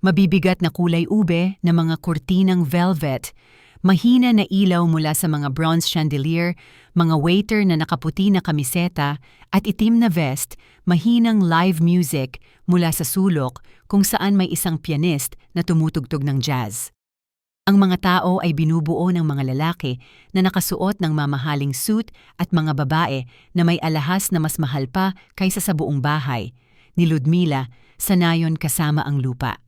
Mabibigat na kulay ube na mga kurtinang velvet, mahina na ilaw mula sa mga bronze chandelier, mga waiter na nakaputi na kamiseta at itim na vest, mahinang live music mula sa sulok kung saan may isang pianist na tumutugtog ng jazz. Ang mga tao ay binubuo ng mga lalaki na nakasuot ng mamahaling suit at mga babae na may alahas na mas mahal pa kaysa sa buong bahay. Ni Ludmila, sanayon kasama ang lupa.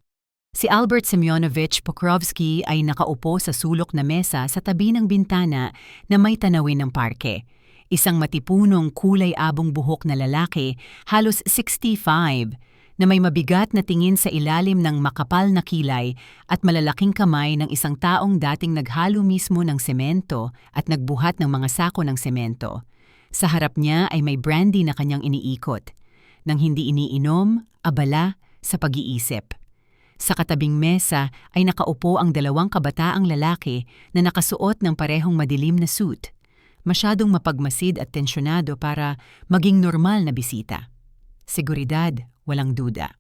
Si Albert Semyonovich Pokrovsky ay nakaupo sa sulok na mesa sa tabi ng bintana na may tanawin ng parke. Isang matipunong kulay-abong buhok na lalaki, halos 65, na may mabigat na tingin sa ilalim ng makapal na kilay at malalaking kamay ng isang taong dating naghalo mismo ng semento at nagbuhat ng mga sako ng semento. Sa harap niya ay may brandy na kanyang iniikot. Nang hindi iniinom, abala sa pag-iisip. Sa katabing mesa ay nakaupo ang dalawang kabataang lalaki na nakasuot ng parehong madilim na suit. Masyadong mapagmasid at tensyonado para maging normal na bisita. Seguridad, walang duda.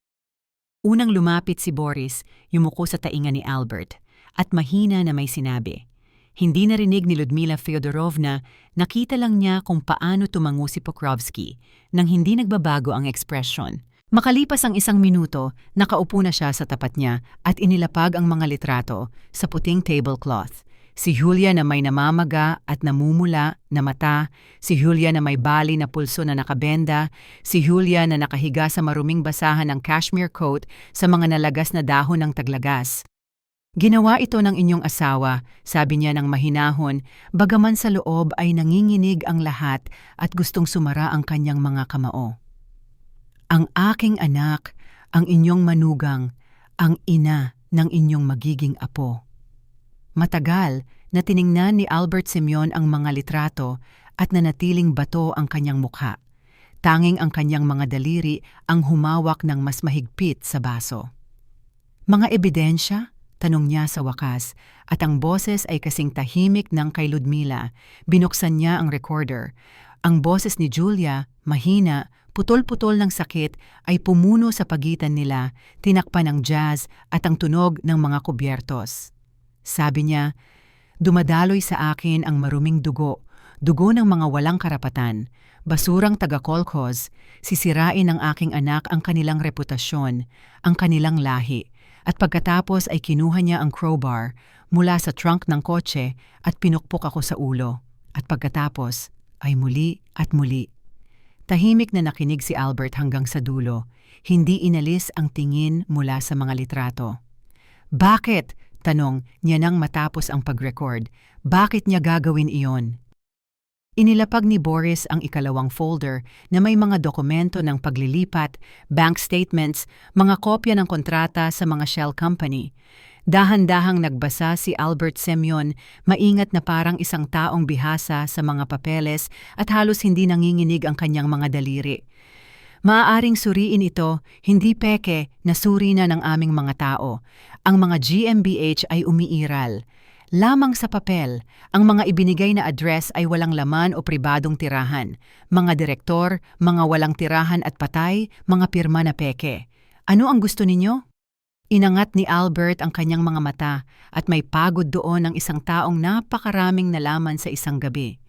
Unang lumapit si Boris, yumuko sa tainga ni Albert, at mahina na may sinabi. Hindi narinig ni Ludmila Feodorovna, nakita lang niya kung paano tumango si Pokrovsky, nang hindi nagbabago ang ekspresyon. Makalipas ang 1 minuto, nakaupo na siya sa tapat niya at inilapag ang mga litrato sa puting tablecloth. Si Julia na may namamaga at namumula na mata, si Julia na may bali na pulso na nakabenda, si Julia na nakahiga sa maruming basahan ng cashmere coat sa mga nalagas na dahon ng taglagas. Ginawa ito ng inyong asawa, sabi niya ng mahinahon, bagaman sa loob ay nanginginig ang lahat at gustong sumara ang kanyang mga kamao. Ang aking anak, ang inyong manugang, ang ina ng inyong magiging apo. Matagal na tiningnan ni Albert Semyon ang mga litrato at nanatiling bato ang kanyang mukha. Tanging ang kanyang mga daliri ang humawak ng mas mahigpit sa baso. Mga ebidensya? Tanong niya sa wakas, at ang boses ay kasing tahimik ng kay Ludmila. Binuksan niya ang recorder. Ang boses ni Julia, mahina, putol-putol ng sakit, ay pumuno sa pagitan nila, tinakpan ng jazz at ang tunog ng mga kubyertos. Sabi niya, dumadaloy sa akin ang maruming dugo, dugo ng mga walang karapatan, basurang taga-kolkhoz, sisirain ng aking anak ang kanilang reputasyon, ang kanilang lahi, at pagkatapos ay kinuha niya ang crowbar mula sa trunk ng kotse at pinukpok ako sa ulo, at pagkatapos ay muli at muli. Tahimik na nakinig si Albert hanggang sa dulo, hindi inalis ang tingin mula sa mga litrato. Bakit? Tanong niya nang matapos ang pag-record. Bakit niya gagawin iyon? Inilapag ni Boris ang ikalawang folder na may mga dokumento ng paglilipat, bank statements, mga kopya ng kontrata sa mga shell company. Dahan-dahang nagbasa si Albert Semyon, maingat na parang isang taong bihasa sa mga papeles at halos hindi nanginginig ang kanyang mga daliri. Maaaring suriin ito, hindi peke na suri na ng aming mga tao. Ang mga GmbH ay umiiral. Lamang sa papel, ang mga ibinigay na address ay walang laman o pribadong tirahan. Mga direktor, mga walang tirahan at patay, mga pirma na peke. Ano ang gusto ninyo? Inangat ni Albert ang kanyang mga mata at may pagod doon ng isang taong napakaraming nalaman sa isang gabi.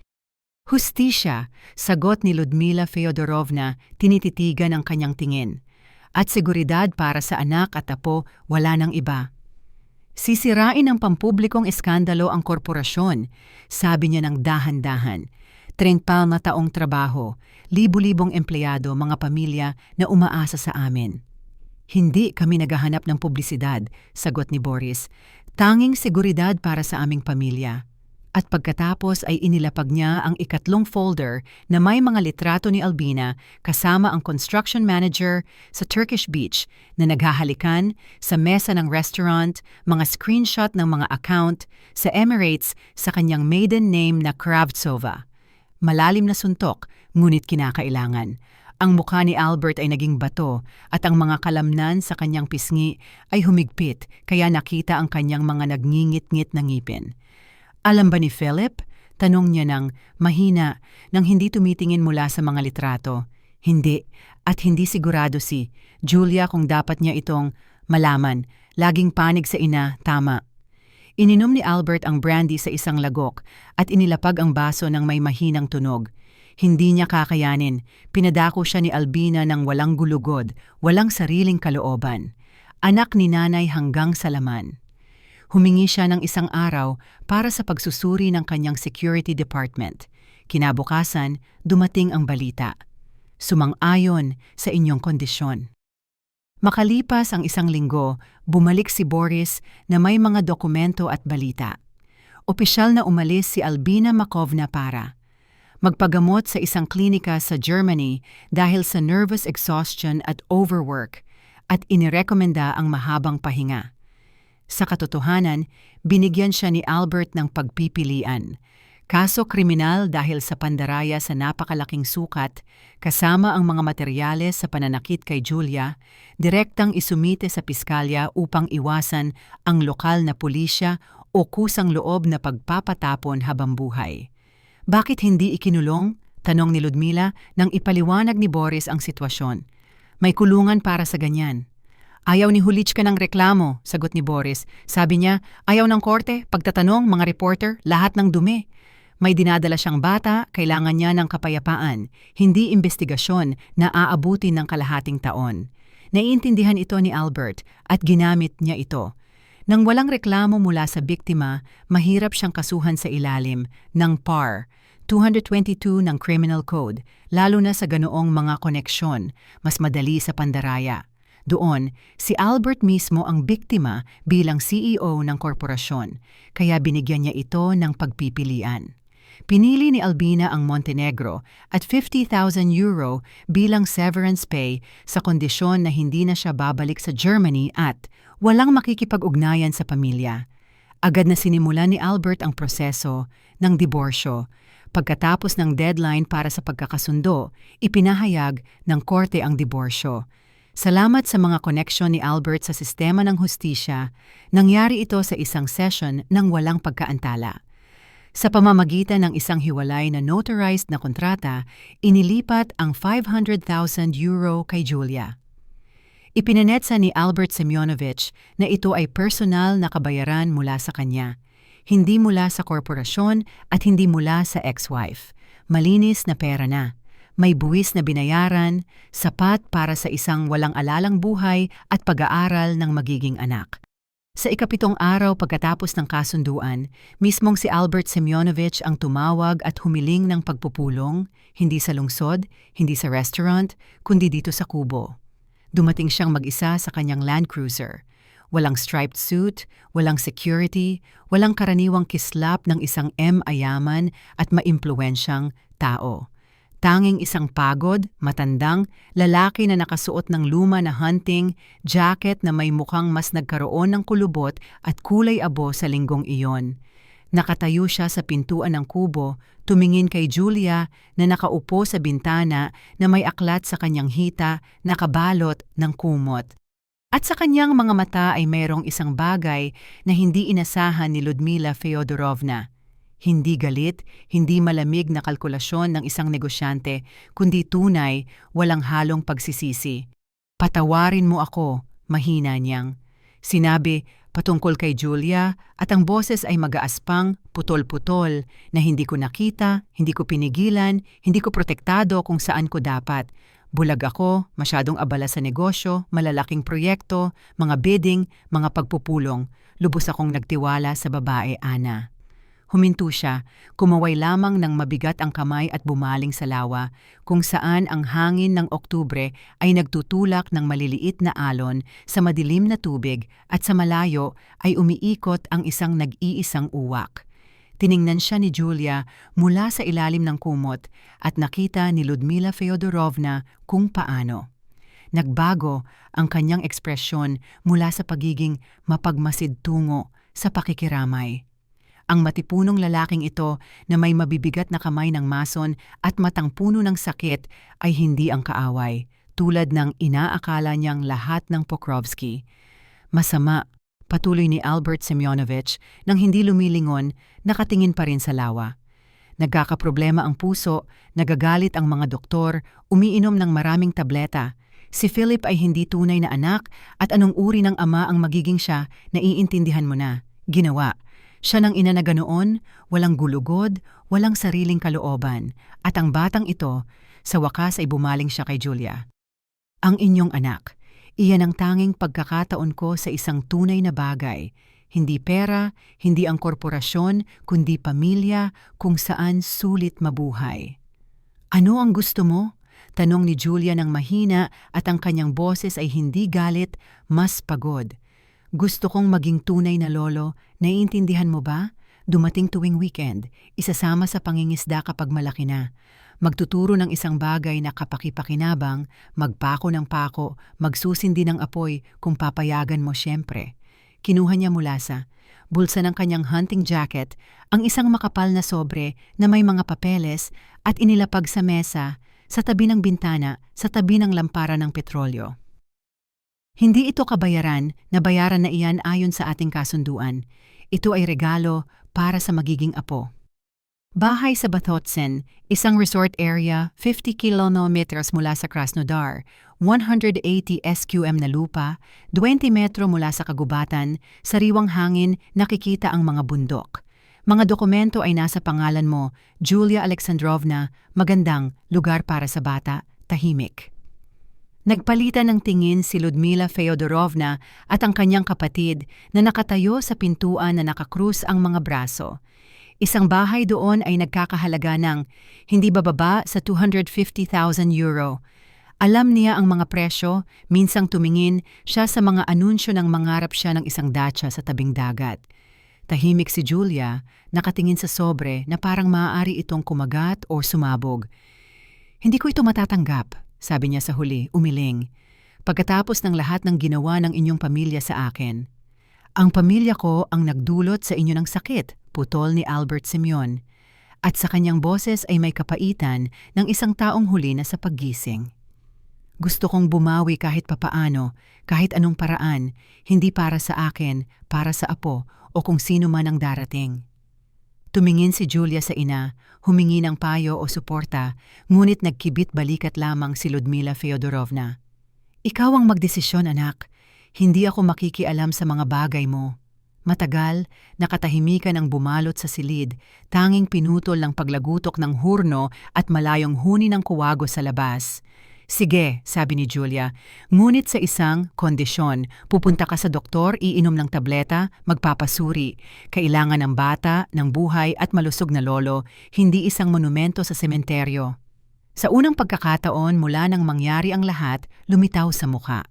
Hustisya, sagot ni Ludmila Feodorovna, tinititigan ang kanyang tingin. At seguridad para sa anak at apo, wala nang iba. Sisirain ng pampublikong eskandalo ang korporasyon, sabi niya ng dahan-dahan. 30 na taong trabaho, libu-libong empleyado, mga pamilya na umaasa sa amin. Hindi kami naghahanap ng publisidad, sagot ni Boris. Tanging seguridad para sa aming pamilya. At pagkatapos ay inilapag niya ang ikatlong folder na may mga litrato ni Albina kasama ang construction manager sa Turkish Beach na naghahalikan, sa mesa ng restaurant, mga screenshot ng mga account, sa Emirates sa kanyang maiden name na Kravtsova. Malalim na suntok, ngunit kinakailangan. Ang mukha ni Albert ay naging bato at ang mga kalamnan sa kanyang pisngi ay humigpit kaya nakita ang kanyang mga nagngingit-ngit na ngipin. Alam ba ni Philip? Tanong niya ng mahina nang hindi tumitingin mula sa mga litrato. Hindi, at hindi sigurado si Julia kung dapat niya itong malaman. Laging panig sa ina, tama. Ininom ni Albert ang brandy sa isang lagok at inilapag ang baso ng may mahinang tunog. Hindi niya kakayanin. Pinadako siya ni Albina ng walang gulugod, walang sariling kalooban. Anak ni nanay hanggang sa laman. Humingi siya ng isang araw para sa pagsusuri ng kanyang security department. Kinabukasan, dumating ang balita. Sumang-ayon sa inyong kondisyon. Makalipas ang isang linggo, bumalik si Boris na may mga dokumento at balita. Opisyal na umalis si Albina Makovna para magpagamot sa isang klinika sa Germany dahil sa nervous exhaustion at overwork at inirekomenda ang mahabang pahinga. Sa katotohanan, binigyan siya ni Albert ng pagpipilian. Kaso kriminal dahil sa pandaraya sa napakalaking sukat, kasama ang mga materyales sa pananakit kay Julia, direktang isumite sa piskalya upang iwasan ang lokal na pulisya o kusang loob na pagpapatapon habang buhay. Bakit hindi ikinulong? Tanong ni Ludmila nang ipaliwanag ni Boris ang sitwasyon. May kulungan para sa ganyan. Ayaw ni Hulichka ng reklamo, sagot ni Boris. Sabi niya, ayaw ng korte, pagtatanong, mga reporter, lahat ng dumi. May dinadala siyang bata, kailangan niya ng kapayapaan, hindi investigasyon na aabutin ng kalahating taon. Naiintindihan ito ni Albert at ginamit niya ito. Nang walang reklamo mula sa biktima, mahirap siyang kasuhan sa ilalim ng PAR, 222 ng Criminal Code, lalo na sa ganoong mga koneksyon, mas madali sa pandaraya. Doon, si Albert mismo ang biktima bilang CEO ng korporasyon, kaya binigyan niya ito ng pagpipilian. Pinili ni Albina ang Montenegro at 50,000 euro bilang severance pay sa kondisyon na hindi na siya babalik sa Germany at walang makikipag-ugnayan sa pamilya. Agad na sinimulan ni Albert ang proseso ng diborsyo. Pagkatapos ng deadline para sa pagkakasundo, ipinahayag ng korte ang diborsyo. Salamat sa mga koneksyon ni Albert sa sistema ng hustisya, nangyari ito sa isang session ng walang pagkaantala. Sa pamamagitan ng isang hiwalay na notarized na kontrata, inilipat ang 500,000 euro kay Julia. Ipinanetsa ni Albert Semyonovich na ito ay personal na kabayaran mula sa kanya, hindi mula sa korporasyon at hindi mula sa ex-wife. Malinis na pera na. May buwis na binayaran, sapat para sa isang walang alalang buhay at pag-aaral ng magiging anak. Sa ikapitong araw pagkatapos ng kasunduan, mismong si Albert Semyonovich ang tumawag at humiling ng pagpupulong, hindi sa lungsod, hindi sa restaurant, kundi dito sa kubo. Dumating siyang mag-isa sa kanyang Land Cruiser. Walang striped suit, walang security, walang karaniwang kislap ng isang ayaman at maimpluwensyang tao. Tanging isang pagod, matandang, lalaki na nakasuot ng luma na hunting jacket na may mukhang mas nagkaroon ng kulubot at kulay abo sa linggong iyon. Nakatayo siya sa pintuan ng kubo, tumingin kay Julia na nakaupo sa bintana na may aklat sa kanyang hita na kabalot ng kumot. At sa kanyang mga mata ay mayroong isang bagay na hindi inasahan ni Ludmila Feodorovna. Hindi galit, hindi malamig na kalkulasyon ng isang negosyante, kundi tunay, walang halong pagsisisi. Patawarin mo ako, mahina niyang. Sinabi patungkol kay Julia at ang boses ay mag-aaspang, putol-putol, na hindi ko nakita, hindi ko pinigilan, hindi ko protektado kung saan ko dapat. Bulag ako, masyadong abala sa negosyo, malalaking proyekto, mga bidding, mga pagpupulong. Lubos akong nagtiwala sa babae, Ana. Huminto siya, kumaway lamang ng mabigat ang kamay at bumaling sa lawa, kung saan ang hangin ng Oktubre ay nagtutulak ng maliliit na alon sa madilim na tubig at sa malayo ay umiikot ang isang nag-iisang uwak. Tiningnan siya ni Julia mula sa ilalim ng kumot at nakita ni Ludmila Feodorovna kung paano. Nagbago ang kanyang ekspresyon mula sa pagiging mapagmasid tungo sa pakikiramay. Ang matipunong lalaking ito na may mabibigat na kamay ng mason at matang puno ng sakit ay hindi ang kaaway, tulad ng inaakala niyang lahat ng Pokrovsky. Masama, patuloy ni Albert Semyonovich nang hindi lumilingon, nakatingin pa rin sa lawa. Nagkakaproblema ang puso, nagagalit ang mga doktor, umiinom ng maraming tableta. Si Philip ay hindi tunay na anak at anong uri ng ama ang magiging siya, naiintindihan mo na. Ginawa. Siya ng ina na ganoon, walang gulugod, walang sariling kalooban, at ang batang ito, sa wakas ay bumaling siya kay Julia. Ang inyong anak, iyan ang tanging pagkakataon ko sa isang tunay na bagay, hindi pera, hindi ang korporasyon, kundi pamilya kung saan sulit mabuhay. Ano ang gusto mo? Tanong ni Julia ng mahina at ang kanyang boses ay hindi galit, mas pagod. Gusto kong maging tunay na lolo, naiintindihan mo ba? Dumating tuwing weekend, isasama sa pangingisda kapag malaki na. Magtuturo ng isang bagay na kapaki-pakinabang, magpako ng pako, magsusindi ng apoy kung papayagan mo siyempre. Kinuha niya mula sa bulsa ng kanyang hunting jacket ang isang makapal na sobre na may mga papeles at inilapag sa mesa sa tabi ng bintana sa tabi ng lampara ng petrolyo. Hindi ito kabayaran, nabayaran na iyan ayon sa ating kasunduan. Ito ay regalo para sa magiging apo. Bahay sa Batotsen, isang resort area 50 kilometers mula sa Krasnodar, 180 SQM na lupa, 20 metro mula sa kagubatan, sariwang hangin, nakikita ang mga bundok. Mga dokumento ay nasa pangalan mo, Julia Alexandrovna, magandang lugar para sa bata, tahimik. Nagpalitan ng tingin si Ludmila Feodorovna at ang kanyang kapatid na nakatayo sa pintuan na nakakrus ang mga braso. Isang bahay doon ay nagkakahalaga ng hindi bababa sa 250,000 euro. Alam niya ang mga presyo, minsang tumingin siya sa mga anunsyo ng mangarap siya ng isang datsa sa tabing dagat. Tahimik si Julia, nakatingin sa sobre na parang maaari itong kumagat o sumabog. Hindi ko ito matatanggap, sabi niya sa huli, umiling. Pagkatapos ng lahat ng ginawa ng inyong pamilya sa akin. Ang pamilya ko ang nagdulot sa inyo ng sakit, putol ni Albert Simeon. At sa kanyang boses ay may kapaitan ng isang taong huli na sa paggising. Gusto kong bumawi kahit papaano, kahit anong paraan, hindi para sa akin, para sa apo o kung sino man ang darating. Tumingin si Julia sa ina, humingi ng payo o suporta, ngunit nagkibit balikat lamang si Ludmila Feodorovna. Ikaw ang magdesisyon, anak. Hindi ako makikialam sa mga bagay mo. Matagal, nakatahimikan ang bumalot sa silid, tanging pinutol ng paglagutok ng hurno at malayong huni ng kuwago sa labas. Sige, sabi ni Julia, ngunit sa isang kondisyon, pupunta ka sa doktor, iinom ng tableta, magpapasuri. Kailangan ng bata, ng buhay at malusog na lolo, hindi isang monumento sa sementeryo. Sa unang pagkakataon mula nang mangyari ang lahat, lumitaw sa mukha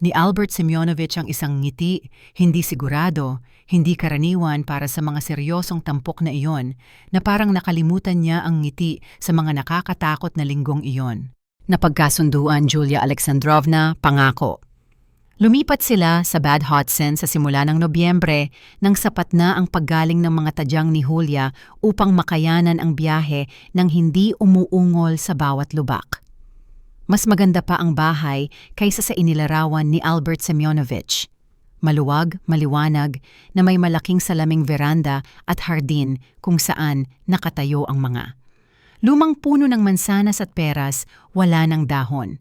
ni Albert Semyonovich ang isang ngiti, hindi sigurado, hindi karaniwan para sa mga seryosong tampok na iyon, na parang nakalimutan niya ang ngiti sa mga nakakatakot na linggong iyon. Napagkasunduan Julia Alexandrovna, pangako. Lumipat sila sa Bad Hotsen sa simula ng Nobyembre nang sapat na ang paggaling ng mga tadyang ni Julia upang makayanan ang biyahe nang hindi umuungol sa bawat lubak. Mas maganda pa ang bahay kaysa sa inilarawan ni Albert Semyonovich. Maluwag, maliwanag, na may malaking salaming veranda at hardin kung saan nakatayo ang mga lumang puno ng mansanas at peras, wala ng dahon.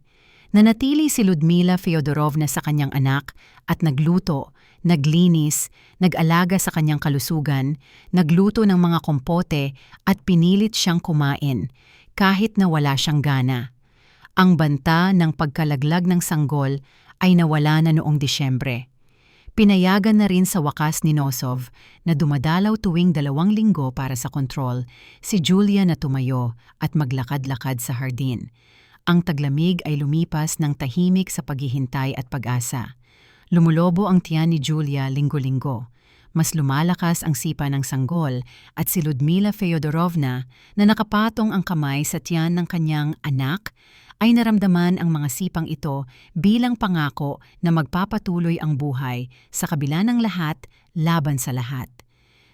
Nanatili si Ludmila Feodorovna sa kanyang anak at nagluto, naglinis, nag-alaga sa kanyang kalusugan, nagluto ng mga kompote at pinilit siyang kumain, kahit na wala siyang gana. Ang banta ng pagkalaglag ng sanggol ay nawala na noong Disyembre. Pinayagan na rin sa wakas ni Nosov na dumadalaw tuwing 2 linggo para sa kontrol, si Julia na tumayo at maglakad-lakad sa hardin. Ang taglamig ay lumipas ng tahimik sa paghihintay at pag-asa. Lumulobo ang tiyan ni Julia linggo-linggo. Mas lumalakas ang sipa ng sanggol at si Ludmila Feodorovna na nakapatong ang kamay sa tiyan ng kanyang anak ay naramdaman ang mga sipang ito bilang pangako na magpapatuloy ang buhay sa kabila ng lahat, laban sa lahat.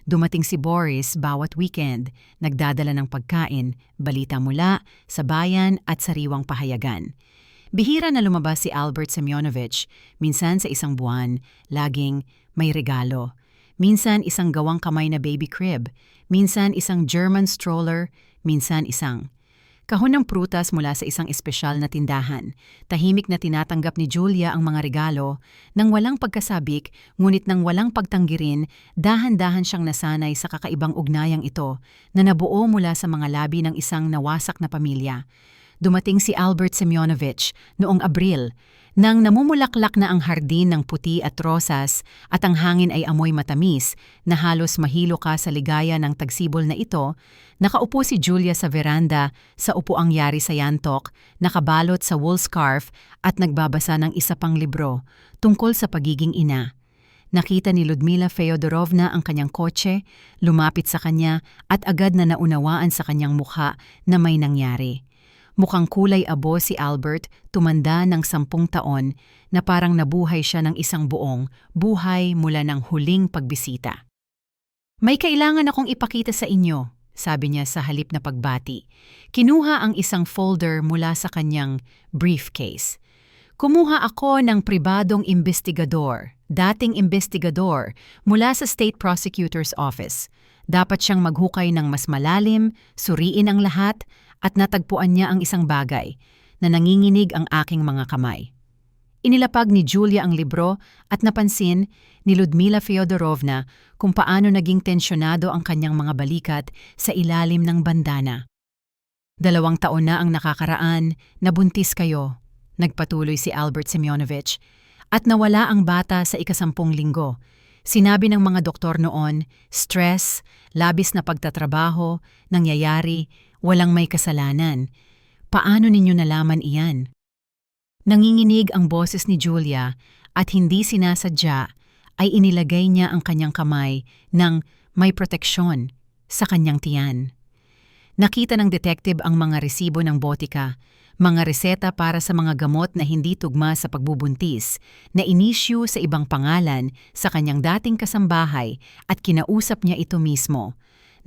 Dumating si Boris bawat weekend, nagdadala ng pagkain, balita mula sa bayan at sariwang pahayagan. Bihira na lumabas si Albert Semyonovich, minsan sa isang buwan, laging may regalo. Minsan isang gawang kamay na baby crib, minsan isang German stroller, minsan isang kahon ng prutas mula sa isang espesyal na tindahan. Tahimik na tinatanggap ni Julia ang mga regalo, nang walang pagkasabik, ngunit nang walang pagtanggirin, dahan-dahan siyang nasanay sa kakaibang ugnayang ito na nabuo mula sa mga labi ng isang nawasak na pamilya. dumating si Albert Semyonovich noong Abril, nang namumulaklak na ang hardin ng puti at rosas at ang hangin ay amoy matamis na halos mahilo ka sa ligaya ng tagsibol na ito. Nakaupo si Julia sa veranda sa upuang yari sa yantok, nakabalot sa wool scarf at nagbabasa ng isa pang libro tungkol sa pagiging ina. Nakita ni Ludmila Feodorovna ang kanyang kotse, lumapit sa kanya at agad na naunawaan sa kanyang mukha na may nangyari. Mukhang kulay abo si Albert, tumanda ng 10 taon na parang nabuhay siya ng isang buong buhay mula ng huling pagbisita. "May kailangan akong ipakita sa inyo," sabi niya sa halip na pagbati. Kinuha ang isang folder mula sa kanyang briefcase. "Kumuha ako ng pribadong dating investigador mula sa State Prosecutor's Office. Dapat siyang maghukay ng mas malalim, suriin ang lahat, at natagpuan niya ang isang bagay na nanginginig ang aking mga kamay." Inilapag ni Julia ang libro at napansin ni Ludmila Feodorovna kung paano naging tensyonado ang kanyang mga balikat sa ilalim ng bandana. "2 taon na ang nakakaraan, nabuntis kayo," nagpatuloy si Albert Semyonovich, "at nawala ang bata sa 10 linggo. Sinabi ng mga doktor noon, stress, labis na pagtatrabaho, nangyayari, walang may kasalanan. Paano ninyo nalaman iyan?" Nanginginig ang boses ni Julia at hindi sinasadya ay inilagay niya ang kanyang kamay ng may proteksyon sa kanyang tiyan. Nakita ng detective ang mga resibo ng botika, mga reseta para sa mga gamot na hindi tugma sa pagbubuntis, na inisyu sa ibang pangalan sa kanyang dating kasambahay at kinausap niya ito mismo.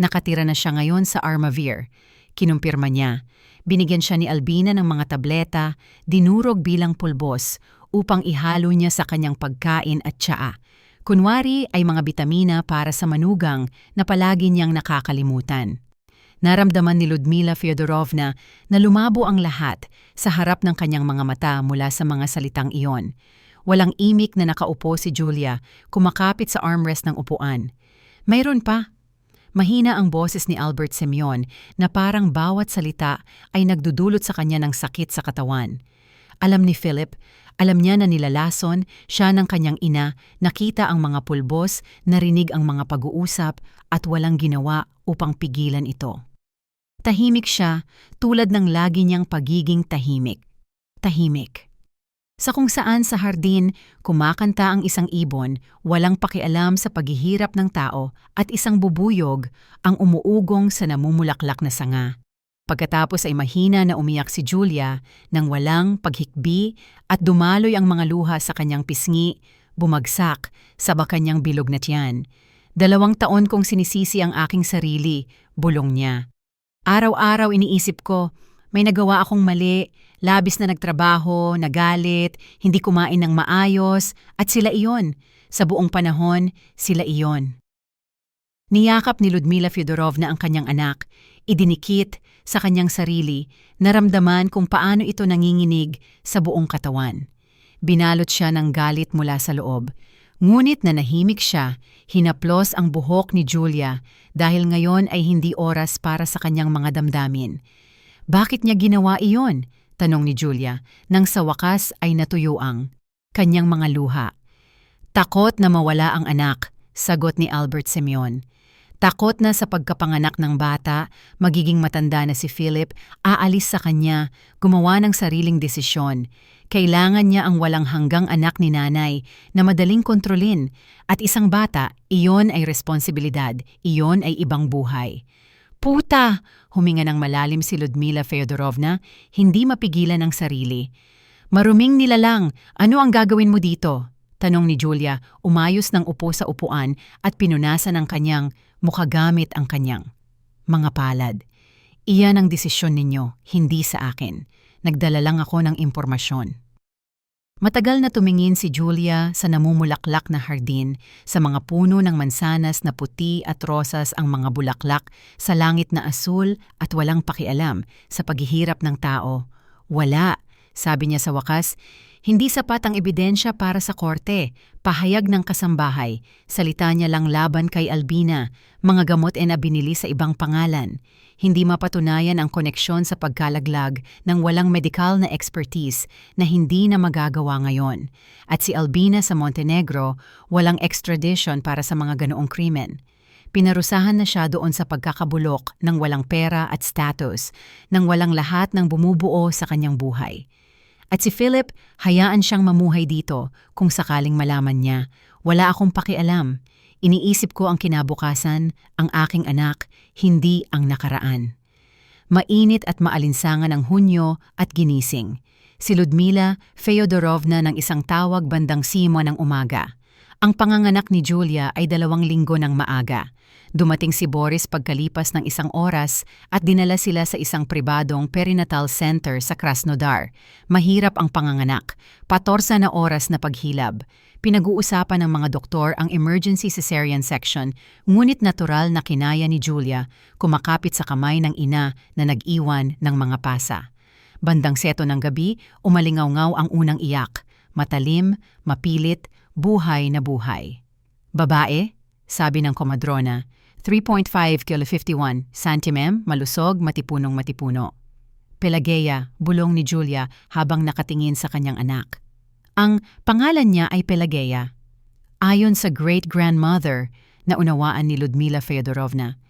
Nakatira na siya ngayon sa Armavir. Kinumpirma niya. Binigyan siya ni Albina ng mga tableta, dinurog bilang pulbos, upang ihalo niya sa kanyang pagkain at tsaa. Kunwari ay mga bitamina para sa manugang na palagi niyang nakakalimutan. Naramdaman ni Ludmila Feodorovna na lumabo ang lahat sa harap ng kanyang mga mata mula sa mga salitang iyon. Walang imik na nakaupo si Julia, kumakapit sa armrest ng upuan. Mayroon pa. Mahina ang boses ni Albert Semyon na parang bawat salita ay nagdudulot sa kanya ng sakit sa katawan. Alam ni Philip, alam niya na nilalason siya ng kanyang ina, nakita ang mga pulbos, narinig ang mga pag-uusap at walang ginawa upang pigilan ito. Tahimik siya, tulad ng lagi niyang pagiging tahimik. Tahimik. Sa kung saan sa hardin, kumakanta ang isang ibon, walang pakialam sa paghihirap ng tao, at isang bubuyog ang umuugong sa namumulaklak na sanga. Pagkatapos ay mahina na umiyak si Julia nang walang paghikbi at dumaloy ang mga luha sa kanyang pisngi, bumagsak sa kanyang bilog na tiyan. 2 taon kong sinisisi ang aking sarili, bulong niya. Araw-araw iniisip ko, may nagawa akong mali, labis na nagtrabaho, nagalit, hindi kumain ng maayos, at sila iyon. Sa buong panahon, sila iyon. Niyakap ni Ludmila Feodorovna ang kanyang anak, idinikit sa kanyang sarili, naramdaman kung paano ito nanginginig sa buong katawan. Binalot siya ng galit mula sa loob. Ngunit nanahimik siya, hinaplos ang buhok ni Julia dahil ngayon ay hindi oras para sa kanyang mga damdamin. "Bakit niya ginawa iyon?" tanong ni Julia, nang sa wakas ay natuyo ang kanyang mga luha. "Takot na mawala ang anak," sagot ni Albert Semyon. Takot na sa pagkapanganak ng bata, magiging matanda na si Philip, aalis sa kanya, gumawa ng sariling desisyon. Kailangan niya ang walang hanggang anak ni nanay na madaling kontrolin, at isang bata, iyon ay responsibilidad, iyon ay ibang buhay. "Puta!" huminga ng malalim si Ludmila Feodorovna, hindi mapigilan ang sarili. "Maruming nilalang, ano ang gagawin mo dito?" tanong ni Julia, umayos ng upo sa upuan at pinunasan ng kanyang mukha gamit ang kanyang mga palad. "Iyan ang desisyon ninyo, hindi sa akin. Nagdala lang ako ng impormasyon." Matagal na tumingin si Julia sa namumulaklak na hardin, sa mga puno ng mansanas na puti at rosas ang mga bulaklak, sa langit na asul at walang pakialam sa paghihirap ng tao. Wala, Sabi niya sa wakas, hindi sapat ang ebidensya para sa korte. Pahayag ng kasambahay. Salita niya lang laban kay Albina. Mga gamot na binili sa ibang pangalan. Hindi mapatunayan ang koneksyon sa pagkalaglag ng walang medikal na expertise na hindi na magagawa ngayon. At si Albina sa Montenegro, walang extradition para sa mga ganoong krimen. Pinarusahan na siya doon sa pagkakabulok ng walang pera at status, ng walang lahat ng bumubuo sa kanyang buhay. At si Philip, hayaan siyang mamuhay dito kung sakaling malaman niya. Wala akong pakialam. Iniisip ko ang kinabukasan, ang aking anak, hindi ang nakaraan. Mainit at maalinsangan ang Hunyo at ginising. Si Ludmila Feodorovna ng isang tawag bandang 5 ng umaga. Ang panganganak ni Julia ay 2 linggo ng maaga. Dumating si Boris pagkalipas ng 1 oras at dinala sila sa isang pribadong perinatal center sa Krasnodar. Mahirap ang panganganak, 14 na oras na paghilab. Pinag-uusapan ng mga doktor ang emergency cesarean section, ngunit natural na kinaya ni Julia kumakapit sa kamay ng ina na nag-iwan ng mga pasa. Bandang 7 ng gabi, umalingaw-ngaw ang unang iyak. Matalim, mapilit, buhay na buhay. Babae, sabi ng komadrona, 3.5 kilo 51 cm, malusog, matipunong matipuno. Pelageya, bulong ni Julia habang nakatingin sa kanyang anak. Ang pangalan niya ay Pelageya. Ayon sa great-grandmother na unawaan ni Ludmila Feodorovna.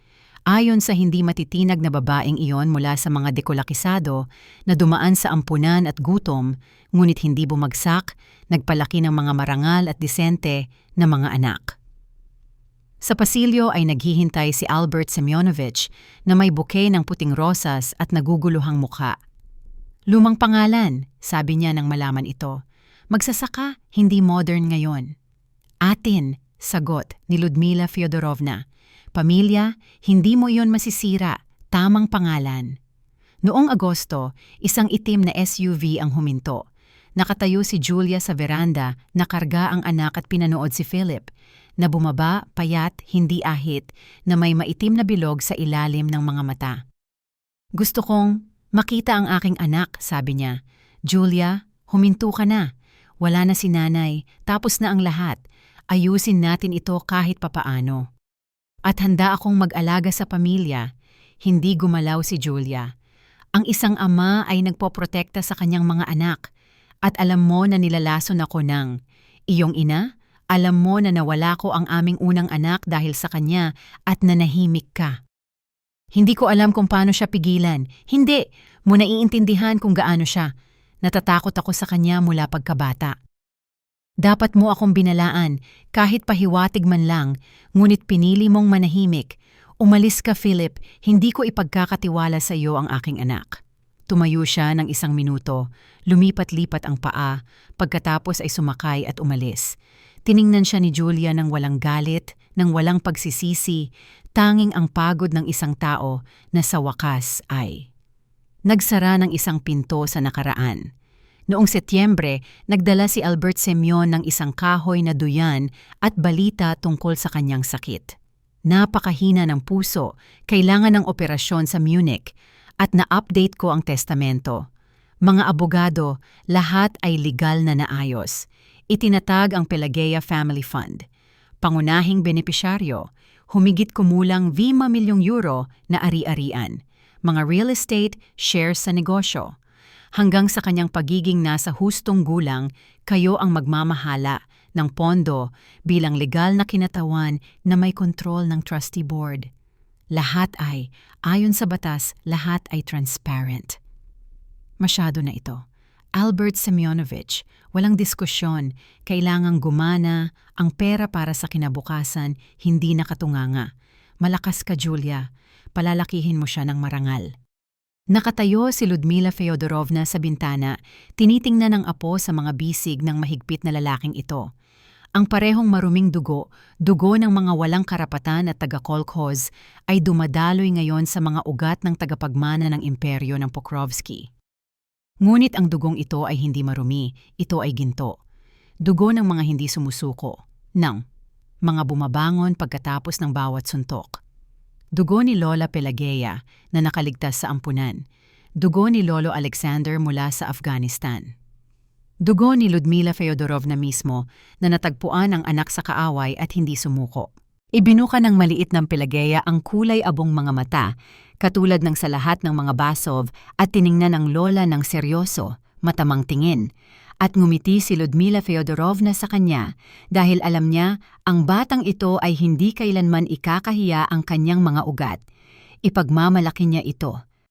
Ayon sa hindi matitinag na babaeng iyon mula sa mga dekolakisado na dumaan sa ampunan at gutom, ngunit hindi bumagsak, nagpalaki ng mga marangal at disente na mga anak. Sa pasilyo ay naghihintay si Albert Semyonovich na may bouquet ng puting rosas at naguguluhang mukha. Lumang pangalan, sabi niya nang malaman ito. Magsasaka, hindi modern ngayon. Atin, sagot ni Ludmila Feodorovna. Pamilya, hindi mo iyon masisira, tamang pangalan. Noong Agosto, isang itim na SUV ang huminto. Nakatayo si Julia sa veranda, nakarga ang anak at pinanood si Philip, na bumaba, payat, hindi ahit, na may maitim na bilog sa ilalim ng mga mata. Gusto kong makita ang aking anak, sabi niya. Julia, huminto ka na. Wala na si nanay, tapos na ang lahat. Ayusin natin ito kahit papaano. At handa akong mag-alaga sa pamilya. Hindi gumalaw si Julia. Ang isang ama ay nagpoprotekta sa kanyang mga anak. At alam mo na nilalason ako ng iyong ina, alam mo na nawala ko ang aming unang anak dahil sa kanya at nanahimik ka. Hindi ko alam kung paano siya pigilan. Hindi mo naiintindihan kung gaano siya. Natatakot ako sa kanya mula pagkabata. Dapat mo akong binalaan, kahit pahiwatig man lang, ngunit pinili mong manahimik. Umalis ka, Philip, hindi ko ipagkakatiwala sa iyo ang aking anak. Tumayo siya ng 1 minuto, lumipat-lipat ang paa, pagkatapos ay sumakay at umalis. Tiningnan siya ni Julia ng walang galit, ng walang pagsisisi, tanging ang pagod ng isang tao na sa wakas ay nagsara ng isang pinto sa nakaraan. Noong Setyembre, nagdala si Albert Semyon ng isang kahoy na duyan at balita tungkol sa kanyang sakit. Napakahina ng puso, kailangan ng operasyon sa Munich, at na-update ko ang testamento. Mga abogado, lahat ay legal na naayos. Itinatag ang Pelageya Family Fund. Pangunahing benepisyaryo, humigit kumulang 5 milyong euro na ari-arian. Mga real estate, shares sa negosyo. Hanggang sa kanyang pagiging nasa hustong gulang, kayo ang magmamahala ng pondo bilang legal na kinatawan na may kontrol ng trustee board. Lahat ay, ayon sa batas, lahat ay transparent. Masyado na ito. Albert Semyonovich, walang diskusyon, kailangang gumana, ang pera para sa kinabukasan, hindi nakatunganga. Malakas ka, Julia, palalakihin mo siya ng marangal. Nakatayo si Ludmila Feodorovna sa bintana, tinitingnan ng apo sa mga bisig ng mahigpit na lalaking ito. Ang parehong maruming dugo ng mga walang karapatan at taga-kolkhoz, ay dumadaloy ngayon sa mga ugat ng tagapagmana ng imperyo ng Pokrovsky. Ngunit ang dugong ito ay hindi marumi, ito ay ginto. Dugo ng mga hindi sumusuko, ng mga bumabangon pagkatapos ng bawat suntok. Dugo ni Lola Pelageya na nakaligtas sa ampunan. dugo ni Lolo Alexander mula sa Afghanistan. Dugo ni Ludmila Feodorovna mismo na natagpuan ang anak sa kaaway at hindi sumuko. Ibinuka ng maliit ng Pelageya ang kulay-abong mga mata, katulad ng sa lahat ng mga Basov, at tiningnan ang lola ng seryoso, matamang tingin. At ngumiti si Ludmila Feodorovna sa kanya dahil alam niya ang batang ito ay hindi kailanman ikakahiya ang kanyang mga ugat. Ipagmamalaki niya ito.